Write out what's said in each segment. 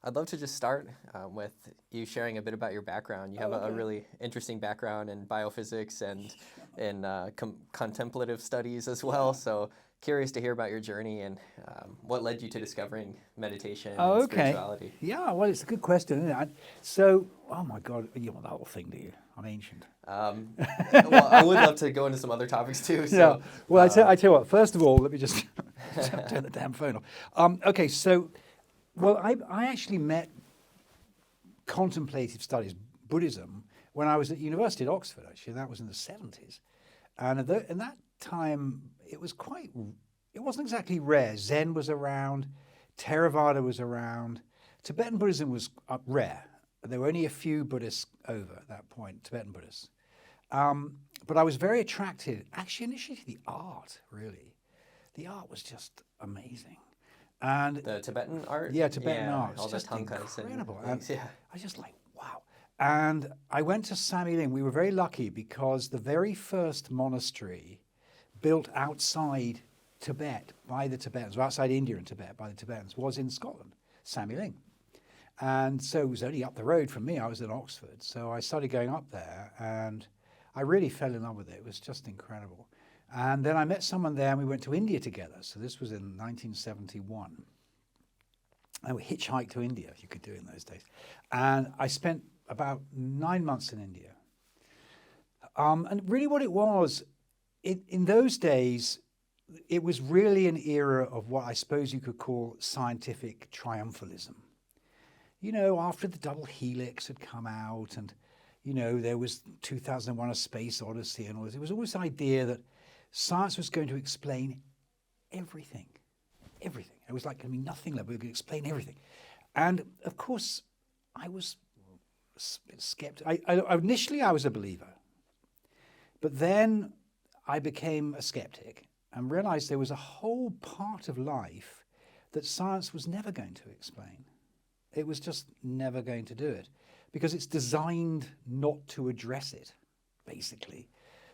I'd love to just start with you sharing a bit about your background. You have a really interesting background in biophysics and in contemplative studies as well. So curious to hear about your journey and what led you to discovering meditation and spirituality. Yeah, well, it's a good question, isn't it? So, oh my God, you want the whole thing, do you? I'm ancient. Well, I would love to go into some other topics too. So, yeah. Well, I tell you what. First of all, let me just turn the damn phone off. Okay, so, well, I actually met contemplative studies, Buddhism, when I was at university at Oxford. Actually, that was in the 70s, and in that time, it wasn't exactly rare. Zen was around, Theravada was around, Tibetan Buddhism was rare. There were only a few Buddhists over at that point, Tibetan Buddhists. But I was very attracted, actually initially to the art, really. The art was just amazing. And the Tibetan art? Yeah, Tibetan art. All It's the just tankas incredible. and things, yeah. I was just like, wow. And I went to Samye. We were very lucky because the very first monastery built outside Tibet by the Tibetans, or outside India and Tibet by the Tibetans, was in Scotland, Samye. And so it was only up the road from me. I was in Oxford. So I started going up there and I really fell in love with it. It was just incredible. And then I met someone there and we went to India together. So this was in 1971. And we hitchhiked to India, you could do in those days. And I spent about 9 months in India. And really what it was, in those days, it was really an era of what I suppose you could call scientific triumphalism. You know, after the double helix had come out and, you know, there was 2001 A Space Odyssey and all this, it was always the idea that science was going to explain everything. Everything. It was like, nothing left. We could explain everything. And of course, I was skeptical. Initially, I was a believer. But then I became a skeptic and realized there was a whole part of life that science was never going to explain. It was just never going to do it because it's designed not to address it, basically.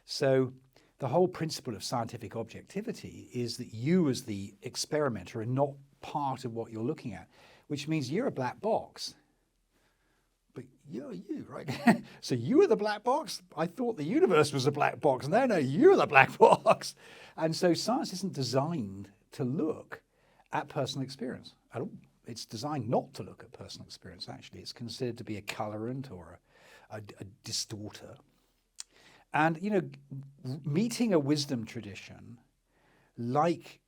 So the whole principle of scientific objectivity is that you as the experimenter are not part of what you're looking at, which means you're a black box. But you're you, right? So you are the black box? I thought the universe was a black box. No, you're the black box. And so science isn't designed to look at personal experience at all. It's designed not to look at personal experience, actually. It's considered to be a colorant or a distorter. And, you know, meeting a wisdom tradition, like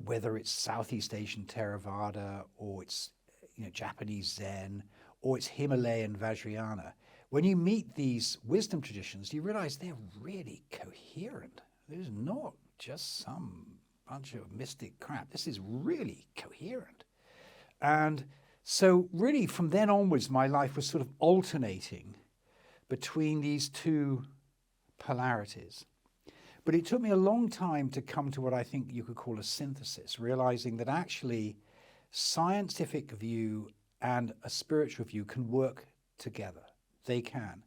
whether it's Southeast Asian Theravada or it's, you know, Japanese Zen or it's Himalayan Vajrayana, when you meet these wisdom traditions, you realize they're really coherent. There's not just some bunch of mystic crap. This is really coherent. And so really from then onwards, my life was sort of alternating between these two polarities. But it took me a long time to come to what I think you could call a synthesis, realizing that actually scientific view and a spiritual view can work together. They can.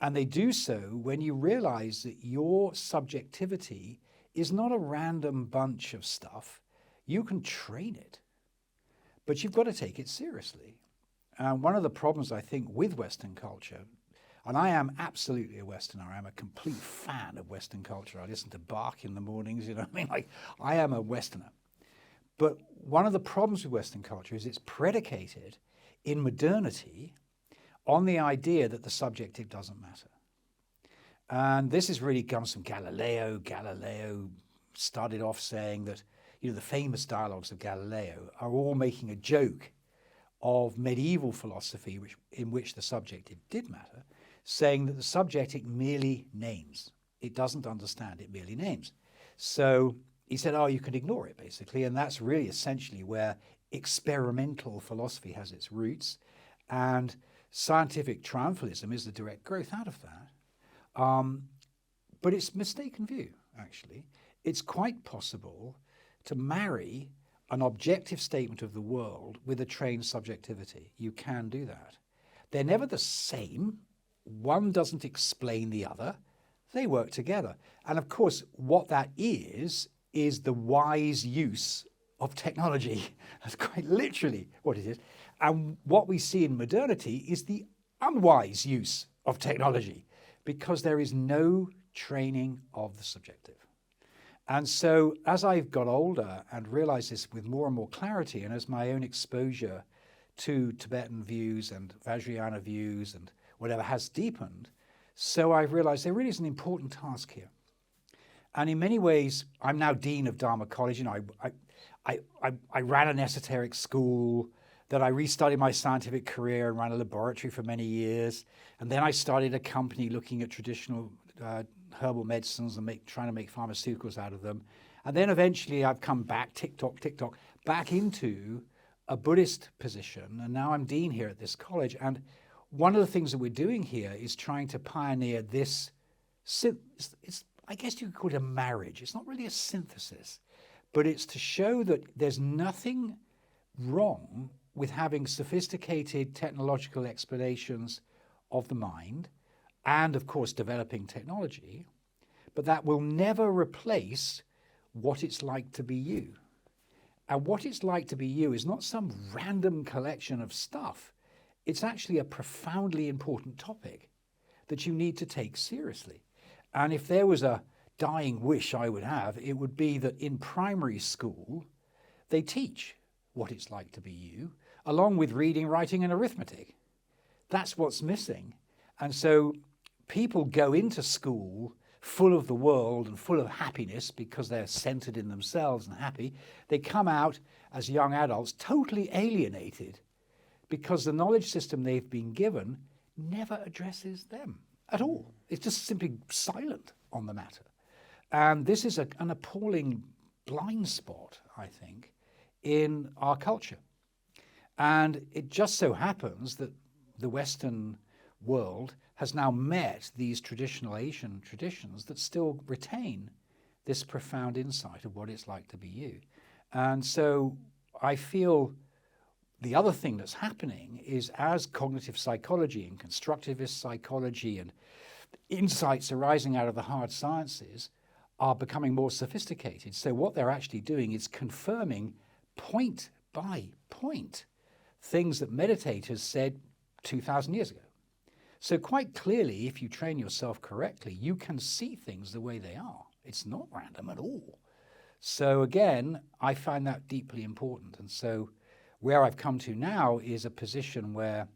And they do so when you realize that your subjectivity is not a random bunch of stuff. You can train it, but you've got to take it seriously. One of the problems, I think, with Western culture, and I am absolutely a Westerner. I am a complete fan of Western culture. I listen to Bach in the mornings, you know what I mean? Like, I am a Westerner. But one of the problems with Western culture is it's predicated in modernity on the idea that the subjective doesn't matter. And this is really comes from Galileo. Galileo started off saying that, you know, the famous dialogues of Galileo are all making a joke of medieval philosophy in which the subjective did matter, saying that the subjective merely names. It doesn't understand, it merely names. So he said, you can ignore it, basically. And that's really essentially where experimental philosophy has its roots. And scientific triumphalism is the direct growth out of that. But it's a mistaken view, actually. It's quite possible to marry an objective statement of the world with a trained subjectivity. You can do that. They're never the same. One doesn't explain the other. They work together. And of course, what that is the wise use of technology. That's quite literally what it is. And what we see in modernity is the unwise use of technology because there is no training of the subjective. And so as I've got older and realized this with more and more clarity, and as my own exposure to Tibetan views and Vajrayana views and whatever has deepened, so I've realized there really is an important task here. And in many ways, I'm now Dean of Dharma College. You know, I ran an esoteric school, that I restarted my scientific career and ran a laboratory for many years. And then I started a company looking at traditional herbal medicines and trying to make pharmaceuticals out of them. And then eventually I've come back, tick-tock, back into a Buddhist position. And now I'm Dean here at this college. And one of the things that we're doing here is trying to pioneer this, I guess you could call it a marriage. It's not really a synthesis, but it's to show that there's nothing wrong with having sophisticated technological explanations of the mind and, of course, developing technology, but that will never replace what it's like to be you. And what it's like to be you is not some random collection of stuff. It's actually a profoundly important topic that you need to take seriously. And if there was a dying wish I would have, it would be that in primary school, they teach what it's like to be you, along with reading, writing, and arithmetic. That's what's missing. And so people go into school full of the world and full of happiness because they're centered in themselves and happy. They come out as young adults totally alienated because the knowledge system they've been given never addresses them at all. It's just simply silent on the matter. And this is an appalling blind spot, I think, in our culture. And it just so happens that the Western world has now met these traditional Asian traditions that still retain this profound insight of what it's like to be you. And so I feel the other thing that's happening is as cognitive psychology and constructivist psychology and insights arising out of the hard sciences are becoming more sophisticated. So what they're actually doing is confirming point by point things that meditators said 2,000 years ago. So quite clearly, if you train yourself correctly, you can see things the way they are. It's not random at all. So again, I find that deeply important. And so where I've come to now is a position where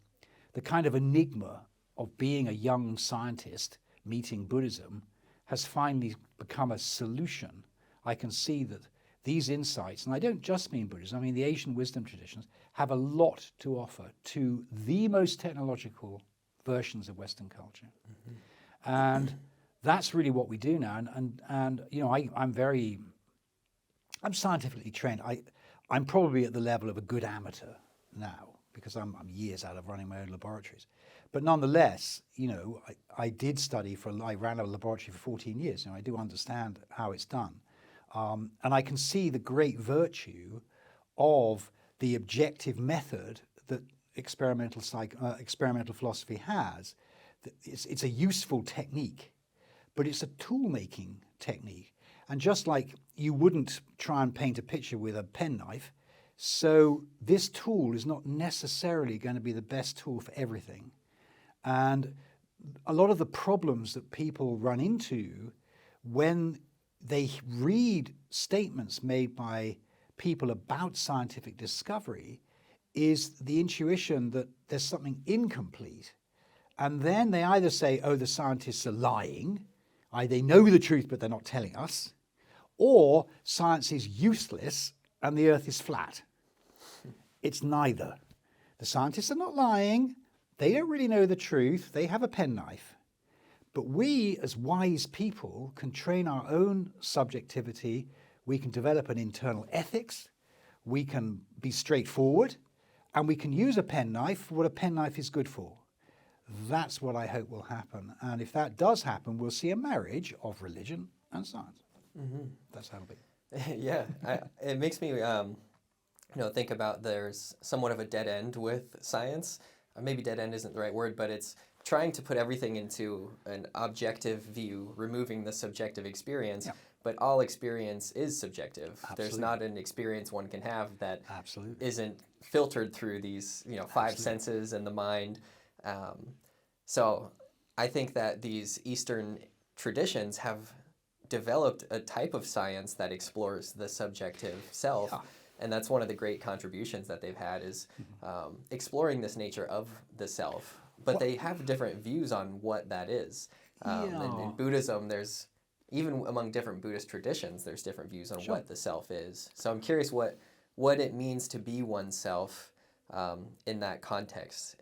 the kind of enigma of being a young scientist meeting Buddhism has finally become a solution. I can see that these insights, and I don't just mean Buddhism, I mean the Asian wisdom traditions, have a lot to offer to the most technological versions of Western culture. Mm-hmm. And that's really what we do now. And you know, I'm scientifically trained. I'm probably at the level of a good amateur now because I'm years out of running my own laboratories. But nonetheless, you know, I did study I ran a laboratory for 14 years. You know, I do understand how it's done. And I can see the great virtue of the objective method that experimental philosophy has. It's a useful technique, but it's a tool-making technique. And just like you wouldn't try and paint a picture with a penknife, so this tool is not necessarily going to be the best tool for everything. And a lot of the problems that people run into when they read statements made by people about scientific discovery is the intuition that there's something incomplete. And then they either say, oh, the scientists are lying, they know the truth but they're not telling us, or science is useless and the earth is flat. It's neither. The scientists are not lying, they don't really know the truth, they have a penknife. But we, as wise people, can train our own subjectivity, we can develop an internal ethics, we can be straightforward, and we can use a penknife for what a penknife is good for. That's what I hope will happen. And if that does happen, we'll see a marriage of religion and science. Mm-hmm. That's how it'll be. Yeah, it makes me think about there's somewhat of a dead end with science. Maybe dead end isn't the right word, but it's trying to put everything into an objective view, removing the subjective experience. Yeah. but all experience is subjective. There's Absolutely. not an experience one can have that Absolutely. isn't filtered through these, five Absolutely. senses and the mind. So I think that these Eastern traditions have developed a type of science that explores the subjective self. Yeah. And that's one of the great contributions that they've had is exploring this nature of the self. But they have different views on what that is. In Buddhism, there's, even among different Buddhist traditions, there's different views on what the self is. So I'm curious what it means to be oneself in that context.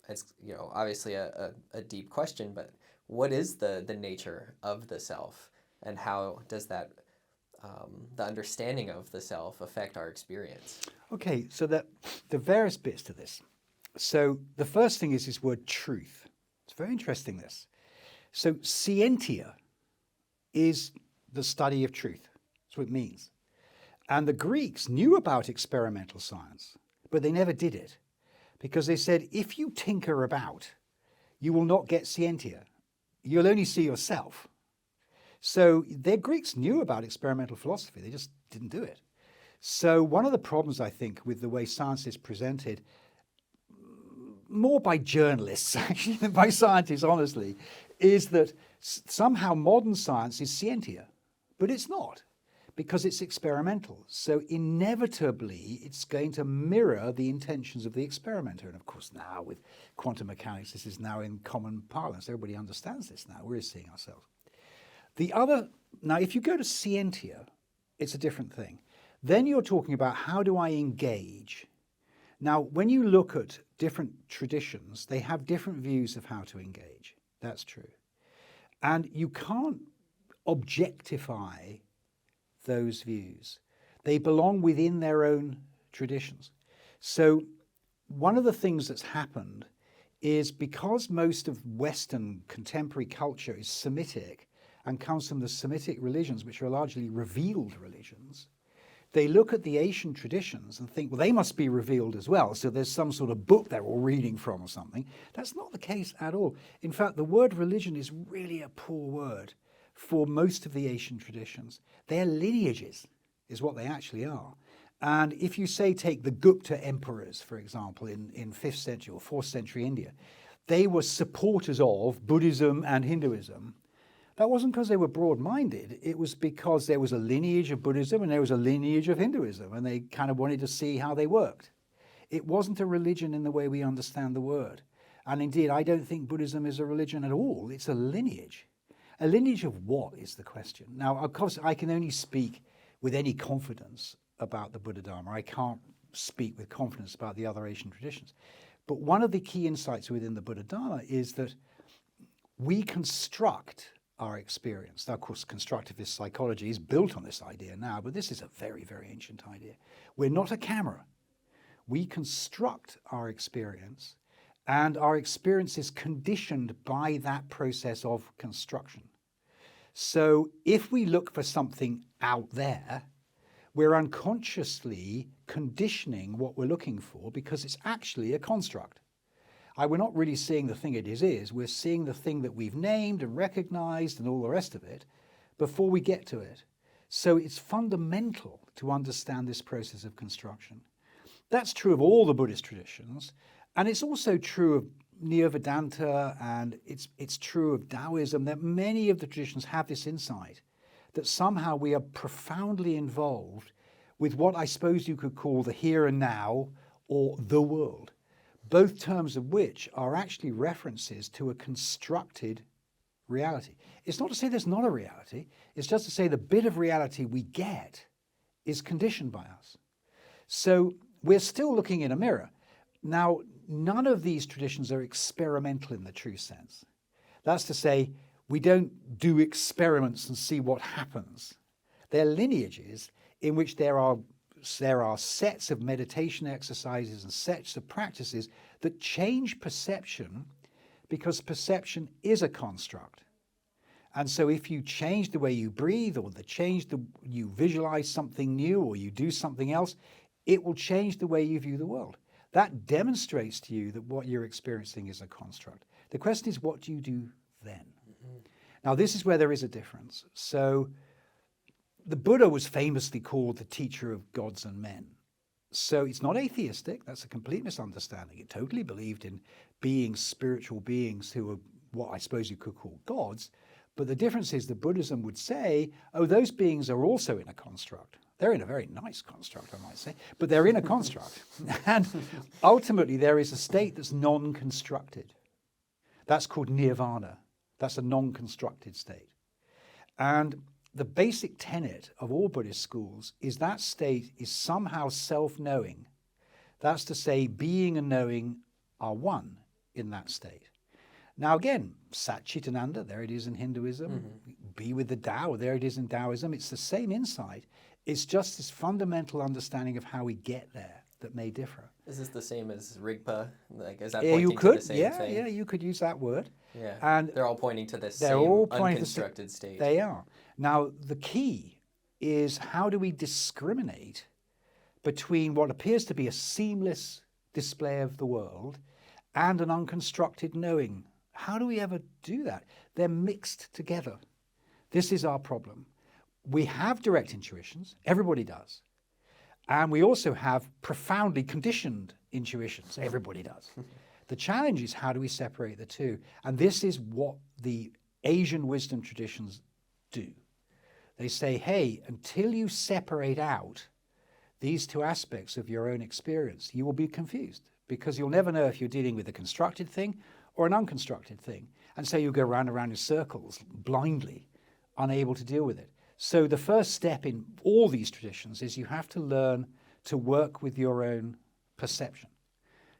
It's obviously a deep question, but what is the nature of the self, and how does that the understanding of the self affect our experience? Okay, so the various bits to this. So the first thing is this word truth. It's very interesting, this. So scientia is the study of truth. That's what it means. And the Greeks knew about experimental science, but they never did it, because they said, if you tinker about, you will not get scientia. You'll only see yourself. So the Greeks knew about experimental philosophy, they just didn't do it. So one of the problems, I think, with the way science is presented, more by journalists actually than by scientists, honestly, is that somehow modern science is scientia, but it's not, because it's experimental. So inevitably, it's going to mirror the intentions of the experimenter. And of course, now with quantum mechanics, this is now in common parlance. Everybody understands this now. We're seeing ourselves. Now, if you go to scientia, it's a different thing. Then you're talking about, how do I engage? Now, when you look at different traditions, they have different views of how to engage. That's true. And you can't objectify those views. They belong within their own traditions. So one of the things that's happened is, because most of Western contemporary culture is Semitic and comes from the Semitic religions, which are largely revealed religions, they look at the Asian traditions and think, well, they must be revealed as well, so there's some sort of book they're all reading from or something. That's not the case at all. In fact, the word religion is really a poor word for most of the Asian traditions. They're lineages, is what they actually are. And if you say, take the Gupta emperors, for example, in 5th century or 4th century India, they were supporters of Buddhism and Hinduism. That wasn't because they were broad-minded. It was because there was a lineage of Buddhism and there was a lineage of Hinduism, and they kind of wanted to see how they worked. It wasn't a religion in the way we understand the word. And indeed, I don't think Buddhism is a religion at all. It's a lineage. A lineage of what is the question? Now, of course, I can only speak with any confidence about the Buddha Dharma. I can't speak with confidence about the other Asian traditions. But one of the key insights within the Buddha Dharma is that we construct our experience. Now, of course, constructivist psychology is built on this idea now, but this is a very, very ancient idea. We're not a camera. We construct our experience, and our experience is conditioned by that process of construction. So if we look for something out there, we're unconsciously conditioning what we're looking for, because it's actually a construct. We're not really seeing the thing it is, we're seeing the thing that we've named and recognized and all the rest of it before we get to it. So it's fundamental to understand this process of construction. That's true of all the Buddhist traditions, and it's also true of Neo-Vedanta, and it's true of Taoism, that many of the traditions have this insight that somehow we are profoundly involved with what I suppose you could call the here and now, or the world, both terms of which are actually references to a constructed reality. It's not to say there's not a reality, it's just to say the bit of reality we get is conditioned by us. So we're still looking in a mirror. Now, none of these traditions are experimental in the true sense. That's to say, we don't do experiments and see what happens. They're lineages in which there are sets of meditation exercises and sets of practices that change perception, because perception is a construct. And so if you change the way you breathe, or you visualize something new, or you do something else, it will change the way you view the world. That demonstrates to you that what you're experiencing is a construct. The question is, what do you do then? Mm-hmm. Now, this is where there is a difference. So the Buddha was famously called the teacher of gods and men. So it's not atheistic. That's a complete misunderstanding. It totally believed in beings, spiritual beings who are what I suppose you could call gods. But the difference is that Buddhism would say, oh, those beings are also in a construct. They're in a very nice construct, I might say, but they're in a construct. And ultimately, there is a state that's non-constructed. That's called nirvana. That's a non-constructed state. And the basic tenet of all Buddhist schools is that state is somehow self-knowing. That's to say, being and knowing are one in that state. Now again, Satchitananda, there it is in Hinduism. Be with the Tao, there it is in Taoism. It's the same insight. It's just this fundamental understanding of how we get there that may differ. Is this the same as Rigpa? Like, is that Yeah, pointing you could. to the same thing? Yeah, you could use that word. Yeah, and they're all pointing to this they're same all pointing unconstructed state. They are. Now, the key is how do we discriminate between what appears to be a seamless display of the world and an unconstructed knowing? How do we ever do that? They're mixed together. This is our problem. We have direct intuitions, everybody does. And we also have profoundly conditioned intuitions, everybody does. The challenge is how do we separate the two? And this is what the Asian wisdom traditions do. They say, hey, until you separate out these two aspects of your own experience, you will be confused because you'll never know if you're dealing with a constructed thing or an unconstructed thing. And so you go round and round in circles, blindly, unable to deal with it. So the first step in all these traditions is you have to learn to work with your own perception.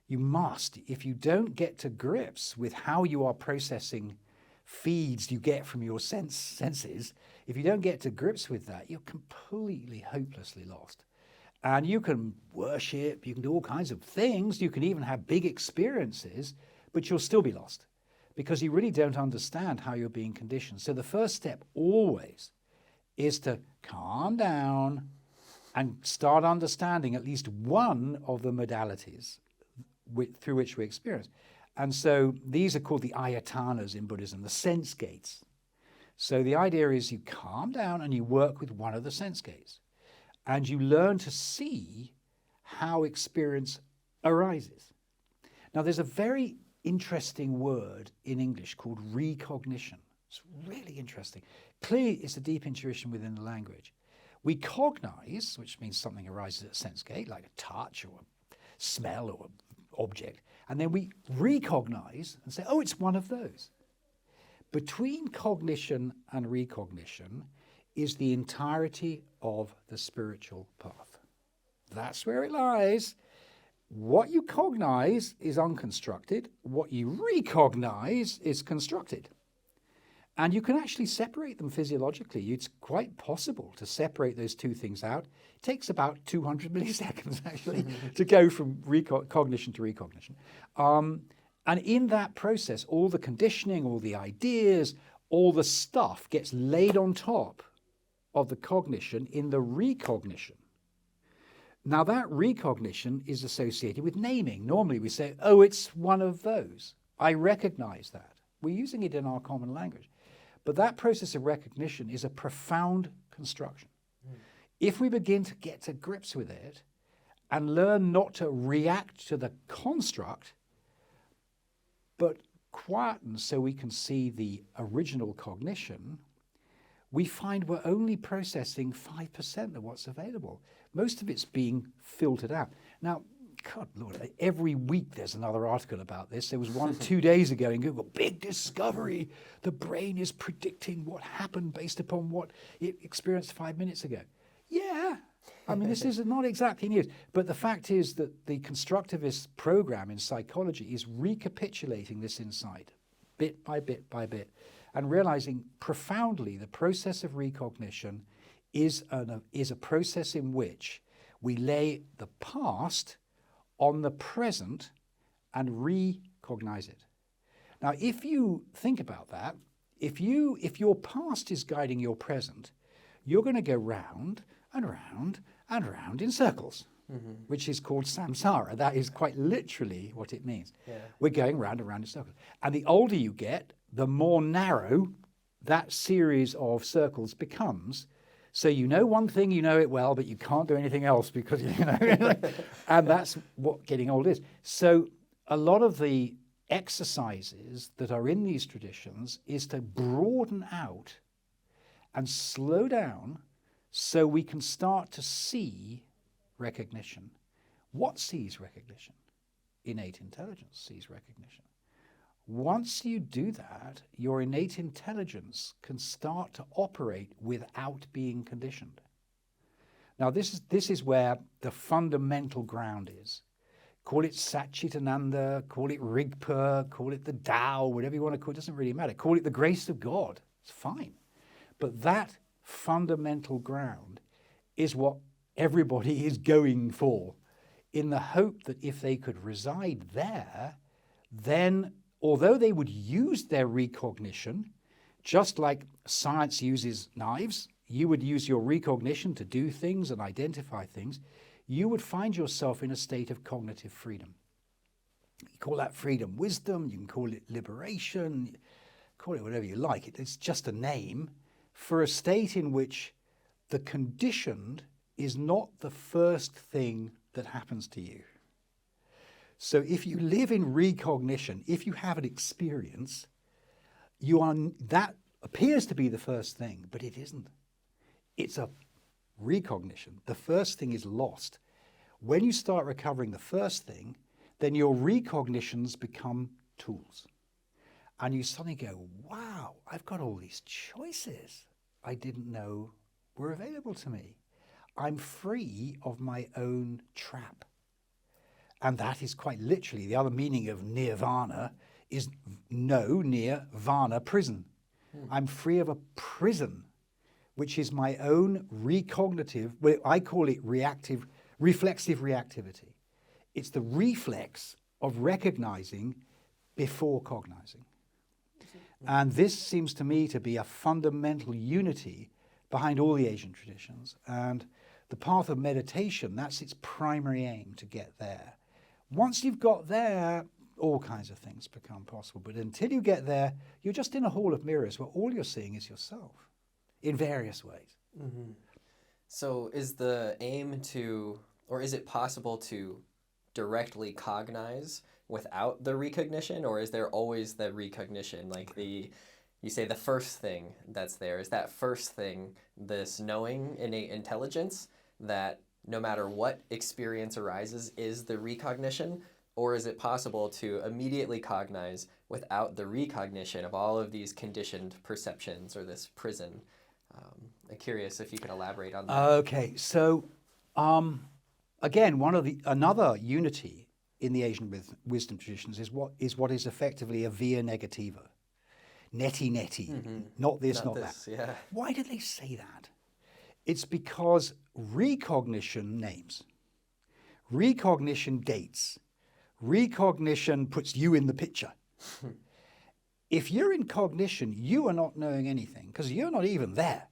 You must. If you don't get to grips with how you are processing feeds you get from your senses, if you don't get to grips with that, you're completely, hopelessly lost. And you can worship, you can do all kinds of things, you can even have big experiences, but you'll still be lost because you really don't understand how you're being conditioned. So the first step always is to calm down and start understanding at least one of the modalities through which we experience. And so these are called the ayatanas in Buddhism, the sense gates. So the idea is you calm down and you work with one of the sense gates. And you learn to see how experience arises. Now there's a very interesting word in English called recognition. It's really interesting. Clearly it's a deep intuition within the language. We cognize, which means something arises at a sense gate, like a touch or a smell or an object. And then we recognize and say, oh, it's one of those. Between cognition and recognition is the entirety of the spiritual path. That's where it lies. What you cognize is unconstructed. What you recognize is constructed. And you can actually separate them physiologically. It's quite possible to separate those two things out. It takes about 200 milliseconds, actually, to go from cognition to recognition. And in that process, all the conditioning, all the ideas, all the stuff gets laid on top of the cognition in the recognition. Now, that recognition is associated with naming. Normally, we say, oh, it's one of those. I recognize that. We're using it in our common language. But that process of recognition is a profound construction. If we begin to get to grips with it and learn not to react to the construct, but quieten so we can see the original cognition, we find we're only processing 5% of what's available. Most of it's being filtered out. Now, God, Lord, every week there's another article about this. There was one 2 days ago in Google, big discovery. The brain is predicting what happened based upon what it experienced 5 minutes ago. Yeah, I mean, this is not exactly news. But the fact is that the constructivist program in psychology is recapitulating this insight bit by bit by bit and realizing profoundly the process of recognition is a process in which we lay the past on the present and recognize it. Now, if you think about that, if your past is guiding your present, you're going to go round and round and round in circles, which is called samsara. That is quite literally what it means. Yeah. We're going round and round in circles. And the older you get, the more narrow that series of circles becomes. So you know one thing, you know it well, but you can't do anything else because, and that's what getting old is. So a lot of the exercises that are in these traditions is to broaden out and slow down so we can start to see recognition. What sees recognition? Innate intelligence sees recognition. Once you do that, your innate intelligence can start to operate without being conditioned. Now, this is where the fundamental ground is. Call it Satchitananda, call it Rigpa, call it the Tao, whatever you want to call it, doesn't really matter. Call it the grace of God, it's fine. But that fundamental ground is what everybody is going for, in the hope that if they could reside there, then although they would use their recognition, just like science uses knives, you would use your recognition to do things and identify things, you would find yourself in a state of cognitive freedom. You call that freedom wisdom, you can call it liberation, call it whatever you like. It's just a name for a state in which the conditioned is not the first thing that happens to you. So if you live in recognition, if you have an experience, that appears to be the first thing, but it isn't. It's a recognition. The first thing is lost. When you start recovering the first thing, then your recognitions become tools. And you suddenly go, wow, I've got all these choices I didn't know were available to me. I'm free of my own trap. And that is quite literally, the other meaning of nirvana is nirvana, prison. I'm free of a prison, which is my own recognitive, I call it reflexive reactivity. It's the reflex of recognizing before cognizing. And this seems to me to be a fundamental unity behind all the Asian traditions. And the path of meditation, that's its primary aim, to get there. Once you've got there, all kinds of things become possible. But until you get there, you're just in a hall of mirrors where all you're seeing is yourself in various ways. Mm-hmm. So is the aim to, or is it possible to directly cognize without the recognition, or is there always the recognition? Like you say the first thing that's there, is that first thing this knowing, innate intelligence that no matter what experience arises is the recognition? Or is it possible to immediately cognize without the recognition of all of these conditioned perceptions or this prison? I'm curious if you can elaborate on that. Okay, so again, another unity in the Asian wisdom traditions is what is effectively a via negativa. Neti, not this, not that. Yeah. Why did they say that? It's because recognition names, recognition dates, recognition puts you in the picture. If you're in cognition, you are not knowing anything because you're not even there.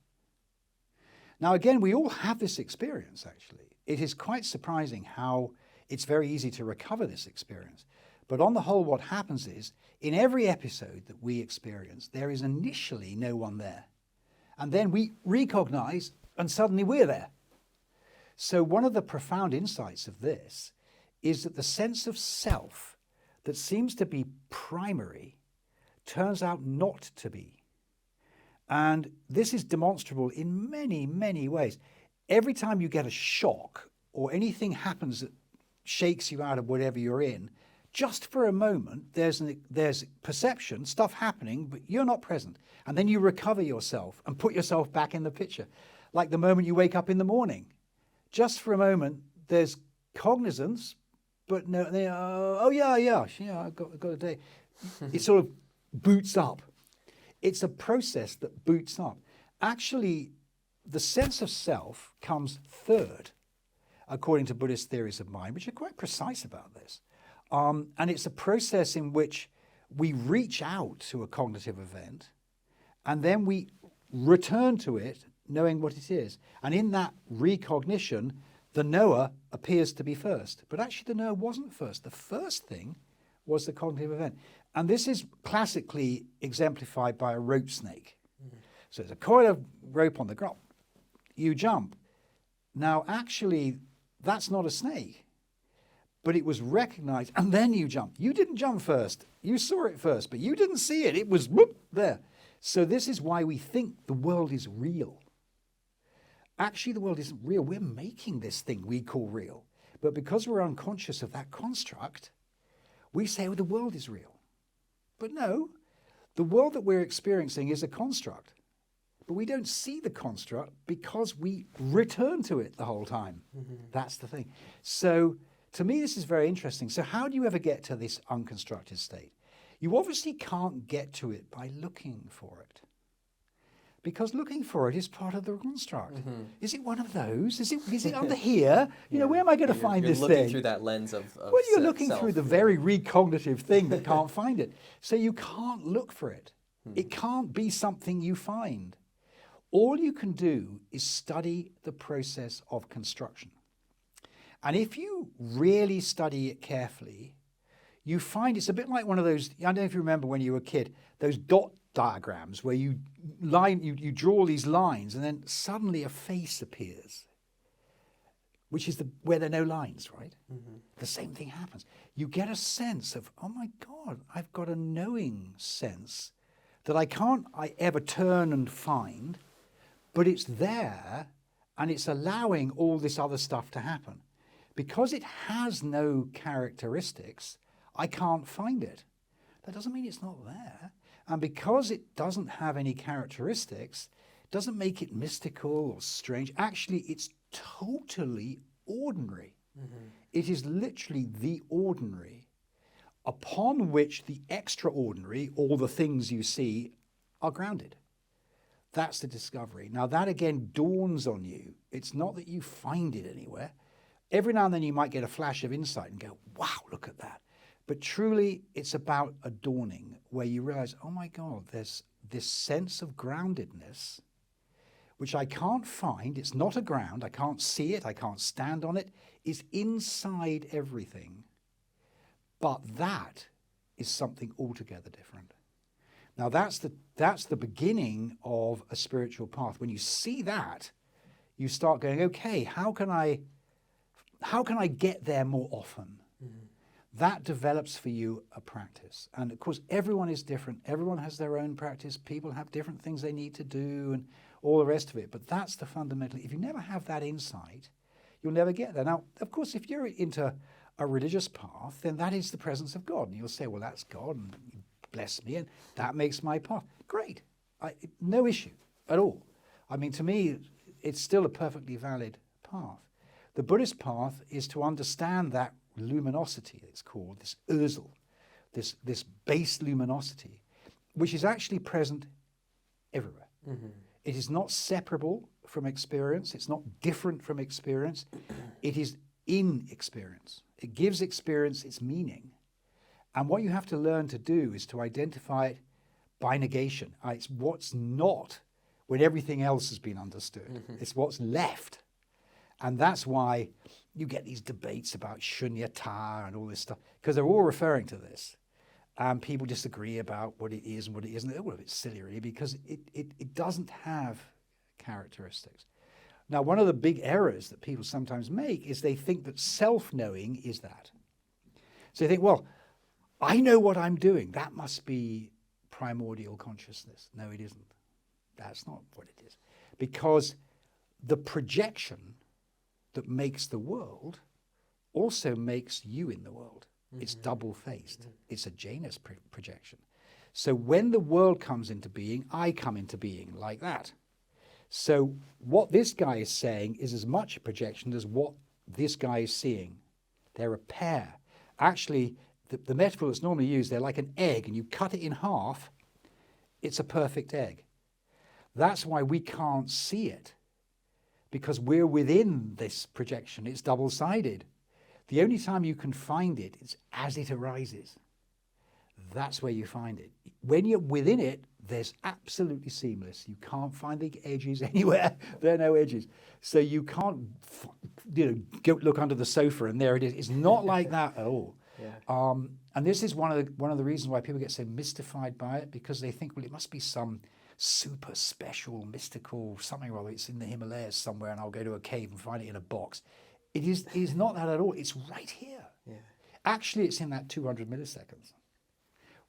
Now, again, we all have this experience, actually. It is quite surprising how it's very easy to recover this experience. But on the whole, what happens is, in every episode that we experience, there is initially no one there. And then we recognize, and suddenly we're there. So one of the profound insights of this is that the sense of self that seems to be primary turns out not to be. And this is demonstrable in many, many ways. Every time you get a shock or anything happens that shakes you out of whatever you're in, just for a moment, there's perception, stuff happening, but you're not present. And then you recover yourself and put yourself back in the picture. Like the moment you wake up in the morning. Just for a moment, there's cognizance, but no, I got a day. It sort of boots up. It's a process that boots up. Actually, the sense of self comes third, according to Buddhist theories of mind, which are quite precise about this. And it's a process in which we reach out to a cognitive event, and then we return to it knowing what it is. And in that recognition, the knower appears to be first. But actually, the knower wasn't first. The first thing was the cognitive event. And this is classically exemplified by a rope snake. So there's a coil of rope on the ground. you jump. Now, actually, that's not a snake, but it was recognized, and then you jump. You didn't jump first. You saw it first, but you didn't see it. It was whoop, there. So this is why we think the world is real. Actually, the world isn't real. We're making this thing we call real. But because we're unconscious of that construct, we say, well, the world is real. But no, the world that we're experiencing is a construct. But we don't see the construct because we return to it the whole time. Mm-hmm. That's the thing. So to me, this is very interesting. So how do you ever get to this unconstructed state? You obviously can't get to it by looking for it. Because looking for it is part of the construct. Mm-hmm. Is it one of those? Is it under here? You know, where am I going to find this thing? You're looking through that lens of well, you're looking through the very recognitive thing that can't find it. So you can't look for it. It can't be something you find. All you can do is study the process of construction. And if you really study it carefully, you find it's a bit like one of those, I don't know if you remember when you were a kid, those dot diagrams where you draw these lines and then suddenly a face appears, which is where there are no lines, right? Mm-hmm. The same thing happens. You get a sense of, oh my God, I've got a knowing sense that I can't ever turn and find, but it's there and it's allowing all this other stuff to happen. Because it has no characteristics, I can't find it. That doesn't mean it's not there. And because it doesn't have any characteristics, doesn't make it mystical or strange. Actually, it's totally ordinary. Mm-hmm. It is literally the ordinary, upon which the extraordinary, all the things you see, are grounded. That's the discovery. Now, that again dawns on you. It's not that you find it anywhere. Every now and then you might get a flash of insight and go, wow, look at that. But truly, it's about a dawning where you realize, oh my God, there's this sense of groundedness, which I can't find. It's not a ground. I can't see it. I can't stand on it. It's inside everything. But that is something altogether different. Now, that's the beginning of a spiritual path. When you see that, you start going, okay, how can I get there more often? Mm-hmm. That develops for you a practice. And of course, everyone is different. Everyone has their own practice. People have different things they need to do and all the rest of it. But that's the fundamental. If you never have that insight, you'll never get there. Now, of course, if you're into a religious path, then that is the presence of God. And you'll say, well, that's God, and you bless me, and that makes my path. Great. No issue at all. I mean, to me, it's still a perfectly valid path. The Buddhist path is to understand that luminosity, it's called, this urzel, this base luminosity, which is actually present everywhere. Mm-hmm. It is not separable from experience. It's not different from experience. It is in experience. It gives experience its meaning. And what you have to learn to do is to identify it by negation. It's what's not when everything else has been understood. Mm-hmm. It's what's left. And that's why you get these debates about shunyata and all this stuff, because they're all referring to this. And people disagree about what it is and what it isn't. Well, it's silly, really, because it doesn't have characteristics. Now, one of the big errors that people sometimes make is they think that self-knowing is that. So they think, well, I know what I'm doing. That must be primordial consciousness. No, it isn't. That's not what it is. Because the projection that makes the world also makes you in the world. Mm-hmm. It's double-faced. Mm-hmm. It's a Janus projection. So when the world comes into being, I come into being like that. So what this guy is saying is as much a projection as what this guy is seeing. They're a pair. Actually, the metaphor that's normally used, they're like an egg, and you cut it in half, it's a perfect egg. That's why we can't see it, because we're within this projection. It's double-sided. The only time you can find it is as it arises. That's where you find it. When you're within it, there's absolutely seamless. You can't find the edges anywhere. There are no edges. So you can't, go look under the sofa and there it is. It's not like that at all. Yeah. And this is one of the reasons why people get so mystified by it, because they think, well, it must be some super special, mystical, something or other. It's in the Himalayas somewhere, and I'll go to a cave and find it in a box. It is not that at all. It's right here. Yeah. Actually, it's in that 200 milliseconds.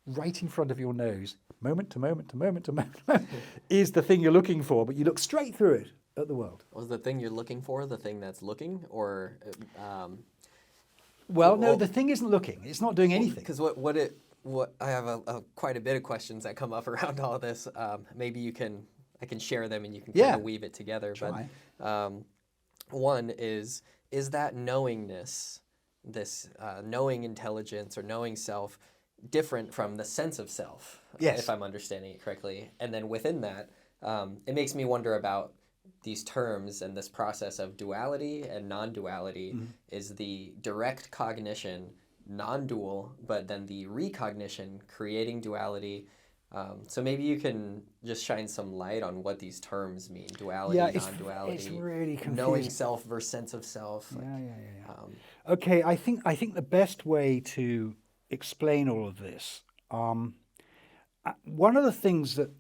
Right in front of your nose, moment to moment to moment to moment, is the thing you're looking for, but you look straight through it at the world. Was the thing you're looking for the thing that's looking, or? Well, no, the thing isn't looking. It's not doing anything. Because what I have quite a bit of questions that come up around all this. Maybe I can share them and you can kind of weave it together. Try. But one is that knowingness, this knowing intelligence or knowing self, different from the sense of self, Yes. if I'm understanding it correctly. And then within that, it makes me wonder about these terms and this process of duality and non-duality. Is the direct cognition non-dual, but then the recognition creating duality. So maybe you can just shine some light on what these terms mean: duality, non-duality, it's really confusing. knowing self versus sense of self. Okay, I think the best way to explain all of this, one of the things that,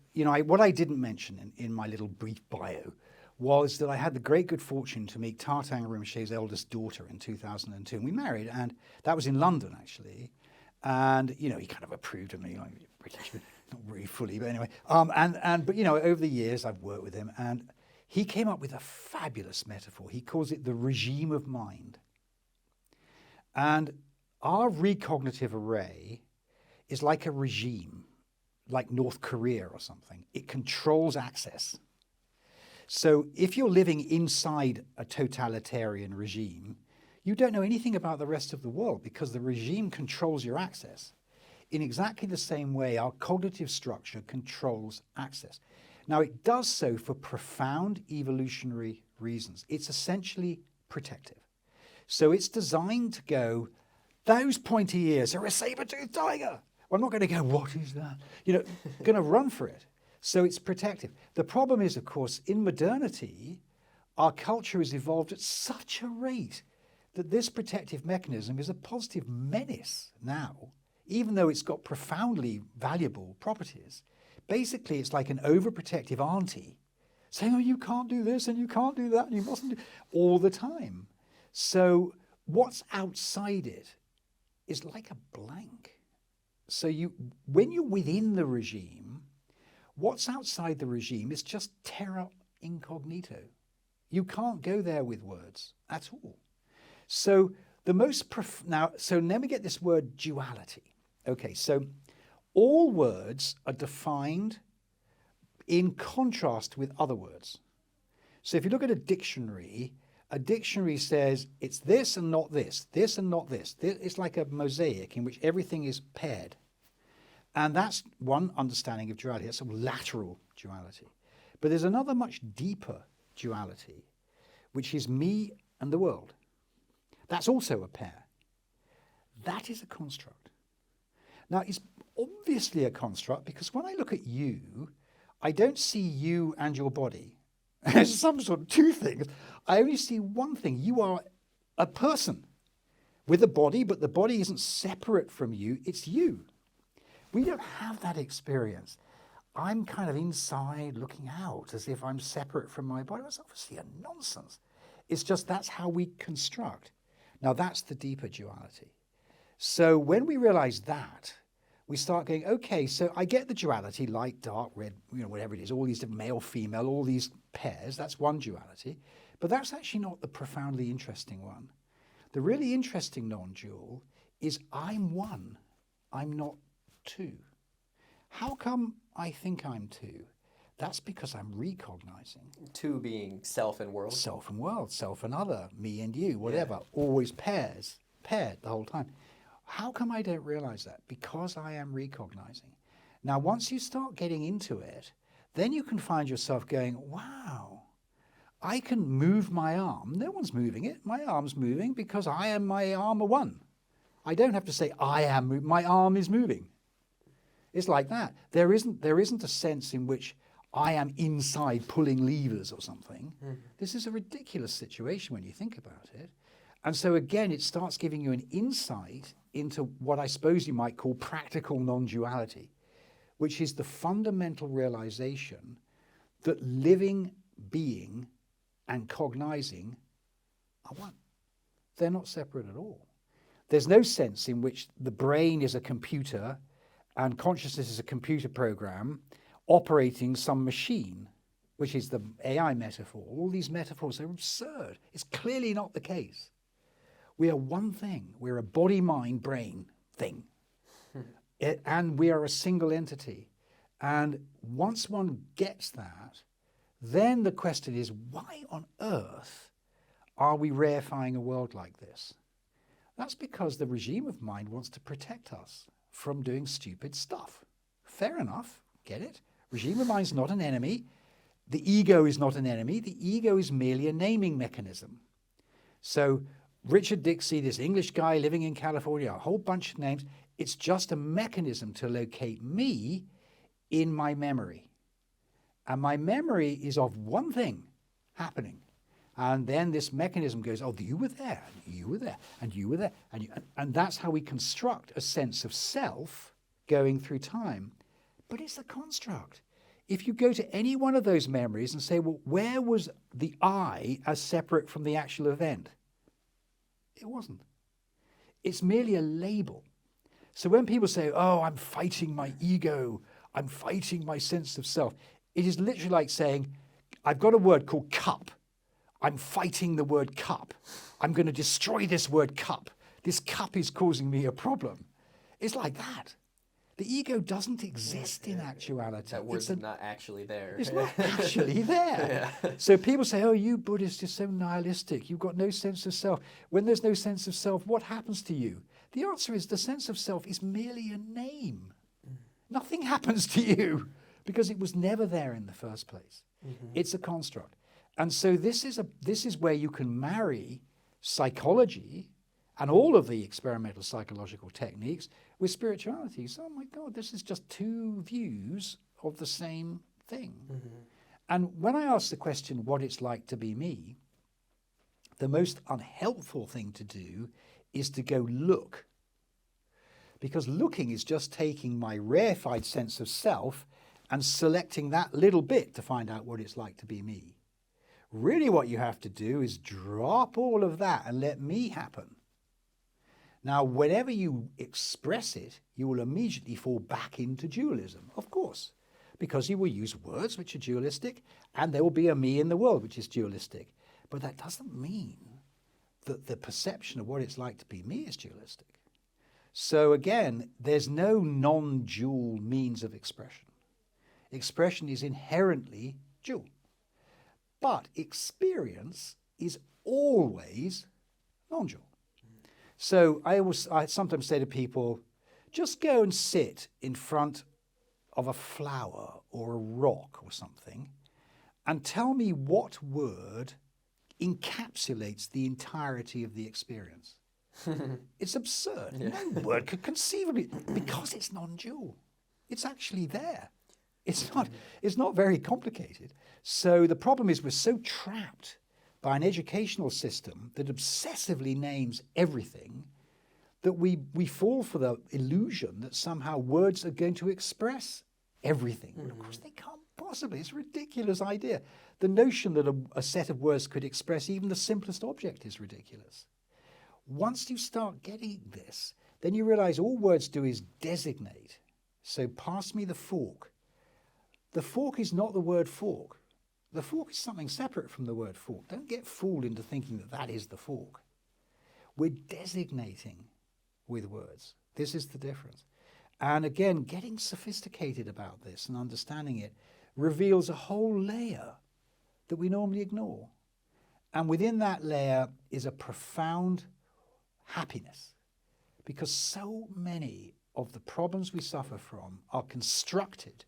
what I didn't mention in my little brief bio was that I had the great good fortune to meet Tartan Rinpoche's eldest daughter in 2002. And we married, and that was in London, actually. And, he kind of approved of me, like British, not really fully, but anyway. But over the years, I've worked with him, and he came up with a fabulous metaphor. He calls it the regime of mind. And our recognitive array is like a regime, like North Korea or something. It controls access. So if you're living inside a totalitarian regime, you don't know anything about the rest of the world because the regime controls your access. In exactly the same way, our cognitive structure controls access. Now, it does so for profound evolutionary reasons. It's essentially protective. So it's designed to go, those pointy ears are a saber-toothed tiger. Well, I'm not going to go, what is that? Going to run for it. So it's protective. The problem is, of course, in modernity, our culture has evolved at such a rate that this protective mechanism is a positive menace now, even though it's got profoundly valuable properties. Basically, it's like an overprotective auntie saying, oh, you can't do this and you can't do that and you mustn't do all the time. So what's outside it is like a blank. So when you're within the regime, what's outside the regime is just terra incognito. You can't go there with words at all. So so then we get this word duality. Okay, so all words are defined in contrast with other words. So if you look at a dictionary says it's this and not this and not this. It's like a mosaic in which everything is paired. And that's one understanding of duality. That's a lateral duality. But there's another much deeper duality, which is me and the world. That's also a pair. That is a construct. Now, it's obviously a construct because when I look at you, I don't see you and your body. There's some sort of two things. I only see one thing. You are a person with a body, but the body isn't separate from you. It's you. We don't have that experience. I'm kind of inside looking out as if I'm separate from my body. That's obviously a nonsense. It's just that's how we construct. Now, that's the deeper duality. So when we realize that, we start going, okay, so I get the duality, light, dark, red, whatever it is, all these different male, female, all these pairs. That's one duality. But that's actually not the profoundly interesting one. The really interesting non-dual is I'm one. I'm not two. How come I think I'm two? That's because I'm recognizing. Two being self and world. Self and world, self and other, me and you, whatever. Always paired the whole time. How come I don't realize that? Because I am recognizing. Now, once you start getting into it, then you can find yourself going, wow, I can move my arm. No one's moving it. My arm's moving because I am my arm are one. I don't have to say I am, my arm is moving. It's like that. There isn't a sense in which I am inside pulling levers or something. Mm-hmm. This is a ridiculous situation when you think about it. And so again, it starts giving you an insight into what I suppose you might call practical non-duality, which is the fundamental realization that living, being, and cognizing are one. They're not separate at all. There's no sense in which the brain is a computer and consciousness is a computer program operating some machine, which is the AI metaphor. All these metaphors are absurd. It's clearly not the case. We are one thing. We're a body, mind, brain thing. And we are a single entity. And once one gets that, then the question is, why on earth are we reifying a world like this? That's because the regime of mind wants to protect us from doing stupid stuff. Fair enough, get it? Regime of mind is not an enemy. The ego is not an enemy. The ego is merely a naming mechanism. So Richard Dixey, this English guy living in California, a whole bunch of names, it's just a mechanism to locate me in my memory. And my memory is of one thing happening. And then this mechanism goes, oh, you were there, and you were there, and you were there. And that's how we construct a sense of self going through time. But it's a construct. If you go to any one of those memories and say, well, where was the I as separate from the actual event? It wasn't. It's merely a label. So when people say, oh, I'm fighting my ego, I'm fighting my sense of self, it is literally like saying, I've got a word called cup. I'm fighting the word cup. I'm going to destroy this word cup. This cup is causing me a problem. It's like that. The ego doesn't exist in actuality. That word's not actually there. It's not actually there. Yeah. So people say, oh, you Buddhists are so nihilistic. You've got no sense of self. When there's no sense of self, what happens to you? The answer is the sense of self is merely a name. Nothing happens to you because it was never there in the first place. It's a construct. And so this is where you can marry psychology and all of the experimental psychological techniques with spirituality. So, oh my God, this is just two views of the same thing. And when I ask the question, what it's like to be me, the most unhelpful thing to do is to go look. Because looking is just taking my rarefied sense of self and selecting that little bit to find out what it's like to be me. Really what you have to do is drop all of that and let me happen. Now, whenever you express it, you will immediately fall back into dualism, of course, because you will use words which are dualistic and there will be a me in the world which is dualistic. But that doesn't mean that the perception of what it's like to be me is dualistic. So again, there's no non-dual means of expression. Expression is inherently dual. But experience is always non-dual. So I sometimes say to people, just go and sit in front of a flower or a rock or something and tell me what word encapsulates the entirety of the experience. It's absurd. Yeah. No word could conceivably, because it's non-dual. It's actually there. It's not very complicated. So the problem is we're so trapped by an educational system that obsessively names everything that we fall for the illusion that somehow words are going to express everything. But of course they can't possibly. It's a ridiculous idea. The notion that a set of words could express even the simplest object is ridiculous. Once you start getting this, then you realize all words do is designate. So pass me the fork. The fork is not the word fork. The fork is something separate from the word fork. Don't get fooled into thinking that that is the fork. We're designating with words. This is the difference. And again, getting sophisticated about this and understanding it reveals a whole layer that we normally ignore. And within that layer is a profound happiness, because so many of the problems we suffer from are constructed